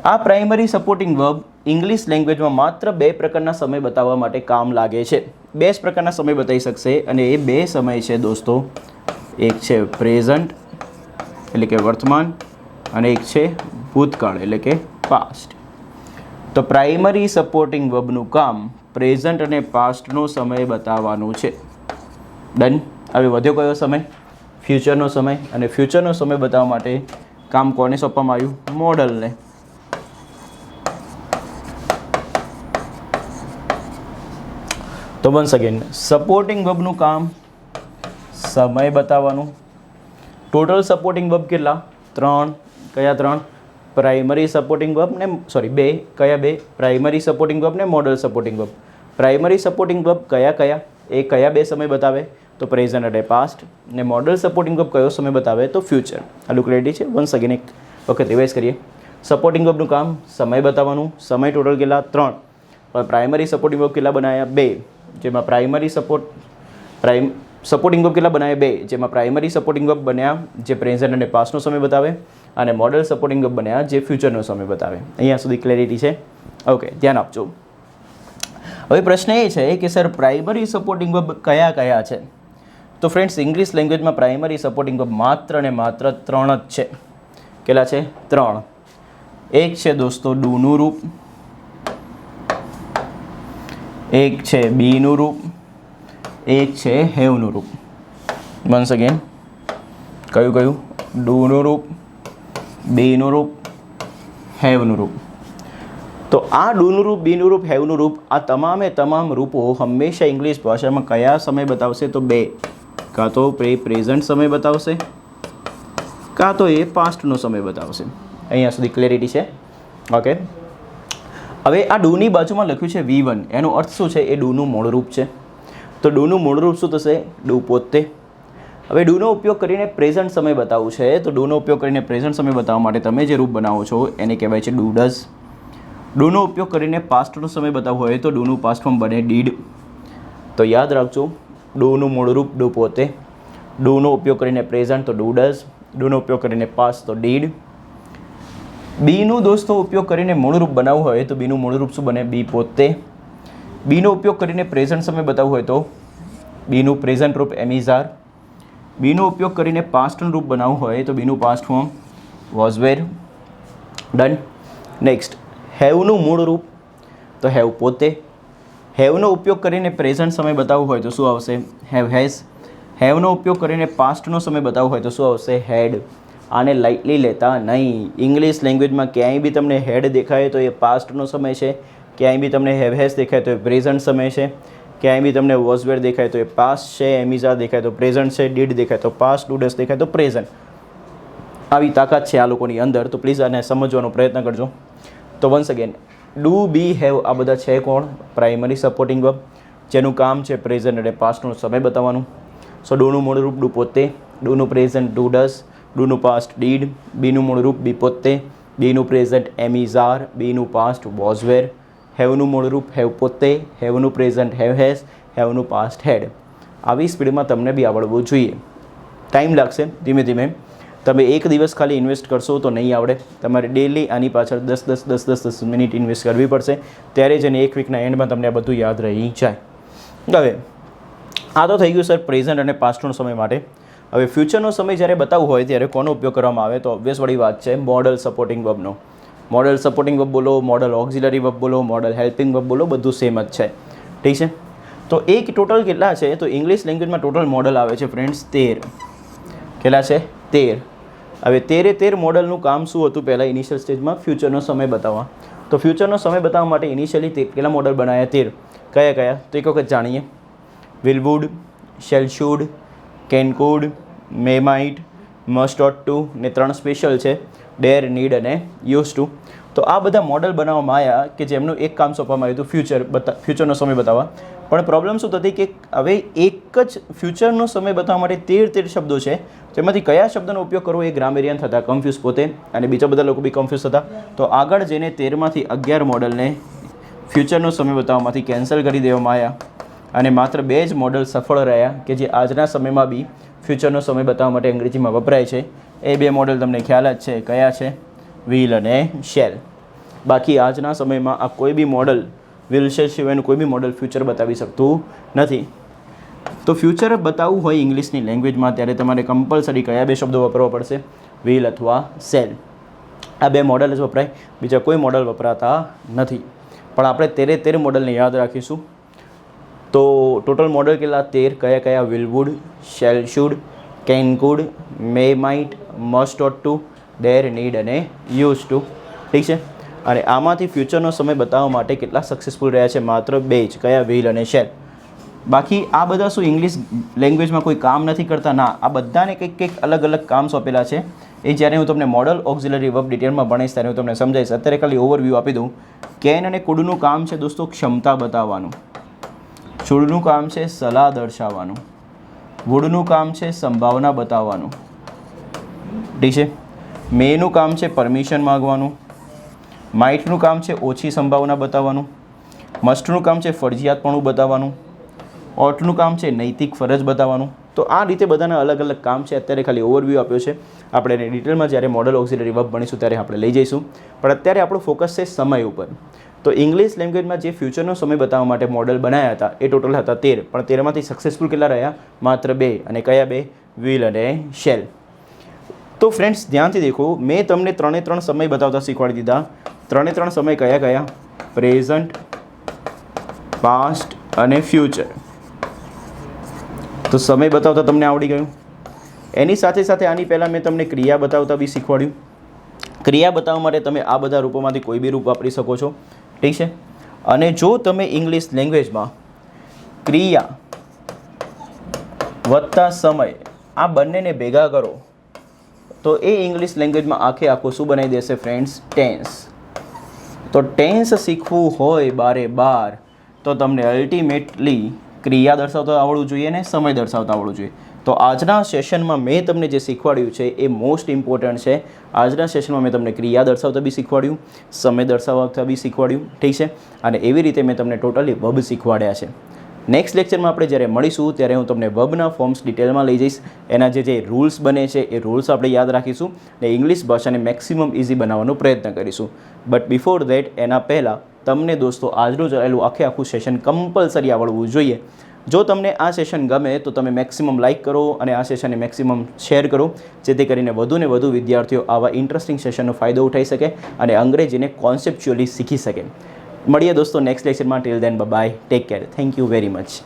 આ પ્રાઇમરી સપોર્ટિંગ વર્બ ઇંગ્લિશ લેંગ્વેજમાં માત્ર 2 પ્રકારના સમય બતાવવા માટે કામ લાગે છે. 2 જ પ્રકારના સમય બતાવી શકશે અને એ 2 સમય છે દોસ્તો. એક છે પ્રેઝન્ટ એટલે કે વર્તમાન અને એક છે ભૂતકાળ એટલે કે પાસ્ટ. તો પ્રાઇમરી સપોર્ટિંગ વર્બનું કામ પ્રેઝન્ટ અને પાસ્ટનો સમય બતાવવાનું છે. ડન. હવે વધ્યો કયો સમય? ફ્યુચરનો સમય. અને ફ્યુચરનો સમય બતાવવા માટે કામ કોને સોંપવામાં આવ્યું? મોડલને. તો વન્સ અગેન સપોર્ટિંગ વર્બનું કામ સમય બતાવવાનું. ટોટલ સપોર્ટિંગ વર્બ કેટલા? 3. કયા 3? પ્રાઇમરી સપોર્ટિંગ વર્બ ને 2. કયા 2? પ્રાઇમરી સપોર્ટિંગ વર્બ ને model supporting verb. Primary supporting verb કયા? એ કયા 2 સમય બતાવે? તો પ્રેઝન્ટ અને પાસ્ટ. ને મોડલ સપોર્ટિંગ વર્બ કયો સમય બતાવે? તો ફ્યુચર. આટલું ક્લિયરિટી છે? વન્સ અગેન એક વખત રિવાઇઝ કરીએ. સપોર્ટિંગ વર્બનું કામ સમય બતાવવાનું. સમય ટોટલ કેટલા? 3. પણ પ્રાઇમરી સપોર્ટિંગ વર્બ કેટલા બનાવ્યા? 2. જેમાં સપોર્ટિંગ વર્બ કેટલા બનાવ્યા? 2. જેમાં પ્રાઇમરી સપોર્ટિંગ વર્બ બન્યા જે પ્રેઝન્ટ અને પાસ્ટનો સમય બતાવે અને મોડલ સપોર્ટિંગ વર્બ બન્યા જે ફ્યુચરનો સમય બતાવે. અહીંયા સુધી ક્લેરિટી છે? ઓકે, ધ્યાન આપજો. હવે પ્રશ્ન એ છે કે સર પ્રાઇમરી સપોર્ટિંગ વર્બ કયા છે? તો ફ્રેન્ડ્સ ઇંગ્લિશ લેંગ્વેજમાં પ્રાઇમરી સપોર્ટિંગ વર્બ માત્ર ને માત્ર 3 જ છે. કેટલા છે? 3. એક છે દોસ્તો ડુનું રૂપ, એક છે બીનું રૂપ, એક છે હેવનું રૂપ. વન્સ અગેન કયું? ડુનું રૂપ, બીનું રૂપ, હેવનું રૂપ. તો આ ડુનું રૂપ, બીનું રૂપ, હેવનું રૂપ આ તમામ રૂપો હંમેશા ઇંગ્લિશ ભાષામાં કયા સમય બતાવશે? તો 2. કાં તો પ્રેઝન્ટ સમય બતાવશે કાં તો એ પાસ્ટનો સમય બતાવશે. અહીંયા સુધી ક્લેરિટી છે? ઓકે. હવે આ ડુની બાજુમાં લખ્યું છે V1. એનો અર્થ શું છે? એ ડુનું મૂળરૂપ છે. તો ડુનું મૂળરૂપ શું થશે? ડુ પોતે. હવે ડુનો ઉપયોગ કરીને પ્રેઝન્ટ સમય બતાવવું છે તો ડુનો ઉપયોગ કરીને પ્રેઝન્ટ સમય બતાવવા માટે તમે જે રૂપ બનાવો છો એને કહેવાય છે ડુ ડઝ. ડુનો ઉપયોગ કરીને પાસ્ટનો સમય બતાવવો હોય તો ડુનું પાસ્ટ ફોર્મ બને ડીડ. તો યાદ રાખજો ડુનું મૂળરૂપ ડુ પોતે, ડુનો ઉપયોગ કરીને પ્રેઝન્ટ તો ડુ ડઝ, ડુનો ઉપયોગ કરીને પાસ્ટ તો ડીડ. બીનું દોસ્તો ઉપયોગ કરીને મૂળરૂપ બનાવવું હોય તો બીનું મૂળરૂપ શું બને? બી પોતે. બીનો ઉપયોગ કરીને પ્રેઝન્ટ સમય બતાવવું હોય તો બીનું પ્રેઝન્ટ રૂપ એમિઝાર. બીનો ઉપયોગ કરીને પાસ્ટનું રૂપ બનાવવું હોય તો બીનું past form was were. Done. Next હેવનું મૂળ રૂપ તો હેવ પોતે. હેવનો ઉપયોગ કરીને પ્રેઝન્ટ સમય બતાવવું હોય તો શું આવશે? Have has. હેવનો ઉપયોગ કરીને પાસ્ટનો સમય બતાવવો હોય તો શું આવશે? હેડ. આને લાઇટલી લેતા નહીં. ઇંગ્લિશ લેંગ્વેજમાં ક્યાંય બી તમને હેડ દેખાય તો એ પાસ્ટનો સમય છે, ક્યાંય બી તમને હેવ હેઝ દેખાય તો એ પ્રેઝન્ટ સમય છે, ક્યાંય બી તમને વોઝ વેર દેખાય તો એ પાસ્ટ છે, એમિઝા દેખાય તો પ્રેઝન્ટ છે, ડીડ દેખાય તો પાસ્ટ, ડુ ડઝ દેખાય તો પ્રેઝન્ટ. આવી તાકાત છે આ લોકોની અંદર. તો પ્લીઝ આને સમજવાનો પ્રયત્ન કરજો. તો once again do, be, have આ બધા છે કોણ? પ્રાઇમરી સપોર્ટિંગ વર્બ જેનું કામ છે પ્રેઝન્ટ અને પાસ્ટનો સમય બતાવવાનું. સો ડુનું મૂળરૂપ ડુ પોતે, ડુનું પ્રેઝન્ટ ડુ ડઝ, ડુનું પાસ્ટ ડીડ, બીનું મૂળરૂપ બી પોતે, બીનું પ્રેઝન્ટ એમિઝાર, બીનું પાસ્ટ વોઝ વેર, હેવનું મૂળરૂપ હેવ પોતે, હેવનું પ્રેઝન્ટ હેવ હેઝ, હેવનું પાસ્ટ હેડ. આવી સ્પીડમાં તમને બી આવડવું જોઈએ. ટાઈમ લાગશે ધીમે ધીમે. તમે એક દિવસ ખાલી ઇન્વેસ્ટ કરશો તો નહીં આવડે. તમારે ડેલી આની પાછળ 10 મિનિટ ઇન્વેસ્ટ કરવી પડશે. ત્યારે જ એને એક વીકના એન્ડમાં તમને આ બધું યાદ રહી જાય. હવે આ તો થઈ ગયું સર પ્રેઝન્ટ અને પાસ્ટનો સમય માટે. હવે ફ્યુચરનો સમય જ્યારે બતાવવું હોય ત્યારે કોનો ઉપયોગ કરવામાં આવે? તો ઓબ્વિયસ વાળી વાત છે મોડલ સપોર્ટિંગ વર્બનો. મોડલ સપોર્ટિંગ વર્બ બોલો, મોડલ ઓક્ઝિલરી વર્બ બોલો, મોડલ હેલ્પિંગ વર્બ બોલો, બધું સેમ જ છે. ઠીક છે. તો એક ટોટલ કેટલા છે? તો ઇંગ્લિશ લેંગ્વેજમાં ટોટલ મોડલ આવે છે ફ્રેન્ડ્સ 13. કેટલા છે? 13. હવે 13 મોડલનું કામ શું હતું? પહેલાં ઇનિશિયલ સ્ટેજમાં ફ્યુચરનો સમય બતાવવા. તો ફ્યુચરનો સમય બતાવવા માટે ઇનિશિયલી કેટલા મોડલ બનાવ્યા? 13. કયા? તો એક વખત જાણીએ. વિલવુડ, શેલશુડ, કેનકુડ, મેમાઇટ, મસ્ટ ઓટ ટુ ને 3 સ્પેશિયલ છે, ડેર, નીડ અને યુઝ ટુ. તો આ બધા મોડલ બનાવવામાં આવ્યા કે જેમનું એક કામ સોંપવામાં આવ્યું હતું ફ્યુચરનો સમય બતાવવા. પણ પ્રોબ્લેમ શું થતી કે હવે એક જ ફ્યુચરનો સમય બતાવવા માટે 13 શબ્દો છે, તેમાંથી કયા શબ્દનો ઉપયોગ કરવો એ ગ્રામેરિયન થતા કન્ફ્યુઝ પોતે, અને બીજા બધા લોકો બી કન્ફ્યુઝ થતા. તો આગળ જઈને 13માંથી 11 મોડલને ફ્યુચરનો સમય બતાવવામાંથી કેન્સલ કરી દેવામાં આવ્યા, અને માત્ર 2 જ મોડલ સફળ રહ્યા કે જે આજના સમયમાં બી ફ્યુચરનો સમય બતાવવા માટે અંગ્રેજીમાં વપરાય છે. એ 2 મોડલ તમને ખ્યાલ જ છે કયા છે, વ્હીલ અને શેલ. બાકી આજના સમયમાં આ કોઈ બી મોડલ વ્હીલ શેલ સિવાયનું કોઈ બી મોડલ ફ્યુચર બતાવી શકતું નથી. તો ફ્યુચર બતાવવું હોય ઇંગ્લિશની લેંગ્વેજમાં ત્યારે તમારે કમ્પલસરી કયા 2 શબ્દો વાપરવા પડશે, વ્હીલ અથવા સેલ. આ 2 મોડલ જ વપરાય, બીજા કોઈ મોડલ વપરાતા નથી. પણ આપણે 13 મોડલને યાદ રાખીશું. તો ટોટલ મોડલ કેટલા, 13. કયા will would, shall should, can could, may might, must ought to, dare, need અને યુઝ ટુ. ઠીક છે. અને આમાંથી ફ્યુચરનો સમય બતાવવા માટે કેટલા સક્સેસફુલ રહ્યા છે, માત્ર 2 જ, કયા, વ્હીલ અને શેલ. બાકી આ બધા શું ઇંગ્લિશ લેંગ્વેજમાં કોઈ કામ નથી કરતા? ના, આ બધાને કંઈક અલગ અલગ કામ સોંપેલા છે. એ જ્યારે હું તમને મોડલ ઓક્ઝિલરી વર્બ ડિટેલમાં ભણીશ ત્યારે હું તમને સમજાવીશ. અત્યારે ખાલી ઓવરવ્યૂ આપી દઉં. કેન અને કુડનું કામ છે દોસ્તો ક્ષમતા બતાવવાનું, શુડનું કામ છે સલાહ દર્શાવવાનું, વુડનું કામ છે સંભાવના બતાવવાનું. ઠીક છે. મેનું કામ છે પરમિશન માગવાનું, માઇટનું કામ છે ઓછી સંભાવના બતાવવાનું, મસ્ટનું કામ છે ફરજિયાતપણું બતાવવાનું, ઓટનું કામ છે નૈતિક ફરજ બતાવવાનું. તો આ રીતે બધાના અલગ અલગ કામ છે. અત્યારે ખાલી ઓવરવ્યૂ આપ્યો છે. આપણે એને ડિટેલમાં જ્યારે મોડલ ઓક્ઝિલરી વર્બ ભણીશું ત્યારે આપણે લઈ જઈશું. પણ અત્યારે આપણું ફોકસ છે સમય ઉપર. તો ઇંગ્લિશ લેંગ્વેજમાં જે ફ્યુચરનો સમય બતાવવા માટે મોડલ બનાવ્યા હતા એ ટોટલ હતા 13, પણ 13માંથી સક્સેસફુલ કેટલા રહ્યા? માત્ર 2. અને કયા 2? વ્હીલ અને શેલ. તો ફ્રેન્ડ્સ ધ્યાનથી દેખો, મેં તમને 3 સમય બતાવતા શીખવાડી દીધા. 3 સમય કયા? પ્રેઝન્ટ, પાસ્ટ અને ફ્યુચર. તો સમય બતાવતા તમને આવડી ગયું. એની સાથે સાથે આની પહેલાં મેં તમને ક્રિયા બતાવતા બી શીખવાડ્યું. ક્રિયા બતાવવા માટે તમે આ બધા રૂપોમાંથી કોઈ બી રૂપ વાપરી શકો છો. ઠીક છે. અને જો તમે ઇંગ્લિશ લેંગ્વેજમાં ક્રિયા વત્તા સમય આ બંનેને ભેગા કરો તો એ ઇંગ્લિશ લેંગ્વેજમાં આખું શું બનાવી દેશે ફ્રેન્ડ્સ? ટેન્સ. તો ટેન્સ શીખવું હોય બાર તો તમને અલ્ટિમેટલી ક્રિયા દર્શાવતા આવડવું જોઈએ ને સમય દર્શાવતા આવડવું જોઈએ. તો આજના સેશનમાં મેં તમને જે શીખવાડ્યું છે એ મોસ્ટ ઇમ્પોર્ટન્ટ છે. આજના સેશનમાં મેં તમને ક્રિયા દર્શાવતા બી શીખવાડ્યું, સમય દર્શાવતા બી શીખવાડ્યું. ઠીક છે. અને એવી રીતે મેં તમને ટોટલી વર્બ શીખવાડ્યા છે. નેક્સ્ટ લેક્ચરમાં આપણે જ્યારે મળીશું ત્યારે હું તમને વર્બના ફોર્મ્સ ડિટેલમાં લઈ જઈશ. એના જે રૂલ્સ બને છે એ રૂલ્સ આપણે યાદ રાખીશું ને ઇંગ્લિશ ભાષાને મેક્સિમમ ઇઝી બનાવવાનો પ્રયત્ન કરીશું. બટ બિફોર ધેટ એના પહેલાં તમને દોસ્તો આજનું ચાલેલું આખું સેશન કમ્પલસરી આવડવું જોઈએ. જો તમને આ સેશન ગમે તો તમે મેક્સિમમ લાઇક કરો અને આ સેશનને મેક્સિમમ શેર કરો, જેથી કરીને વધુને વધુ વિદ્યાર્થીઓ આવા ઇન્ટરેસ્ટિંગ સેશનનો ફાયદો ઉઠાવી શકે અને અંગ્રેજીને કોન્સેપ્ચ્યુઅલી શીખી શકે. મળીએ દોસ્તો નેક્સ્ટ લેક્ચરમાં. Till then bye, take care, thank you very much.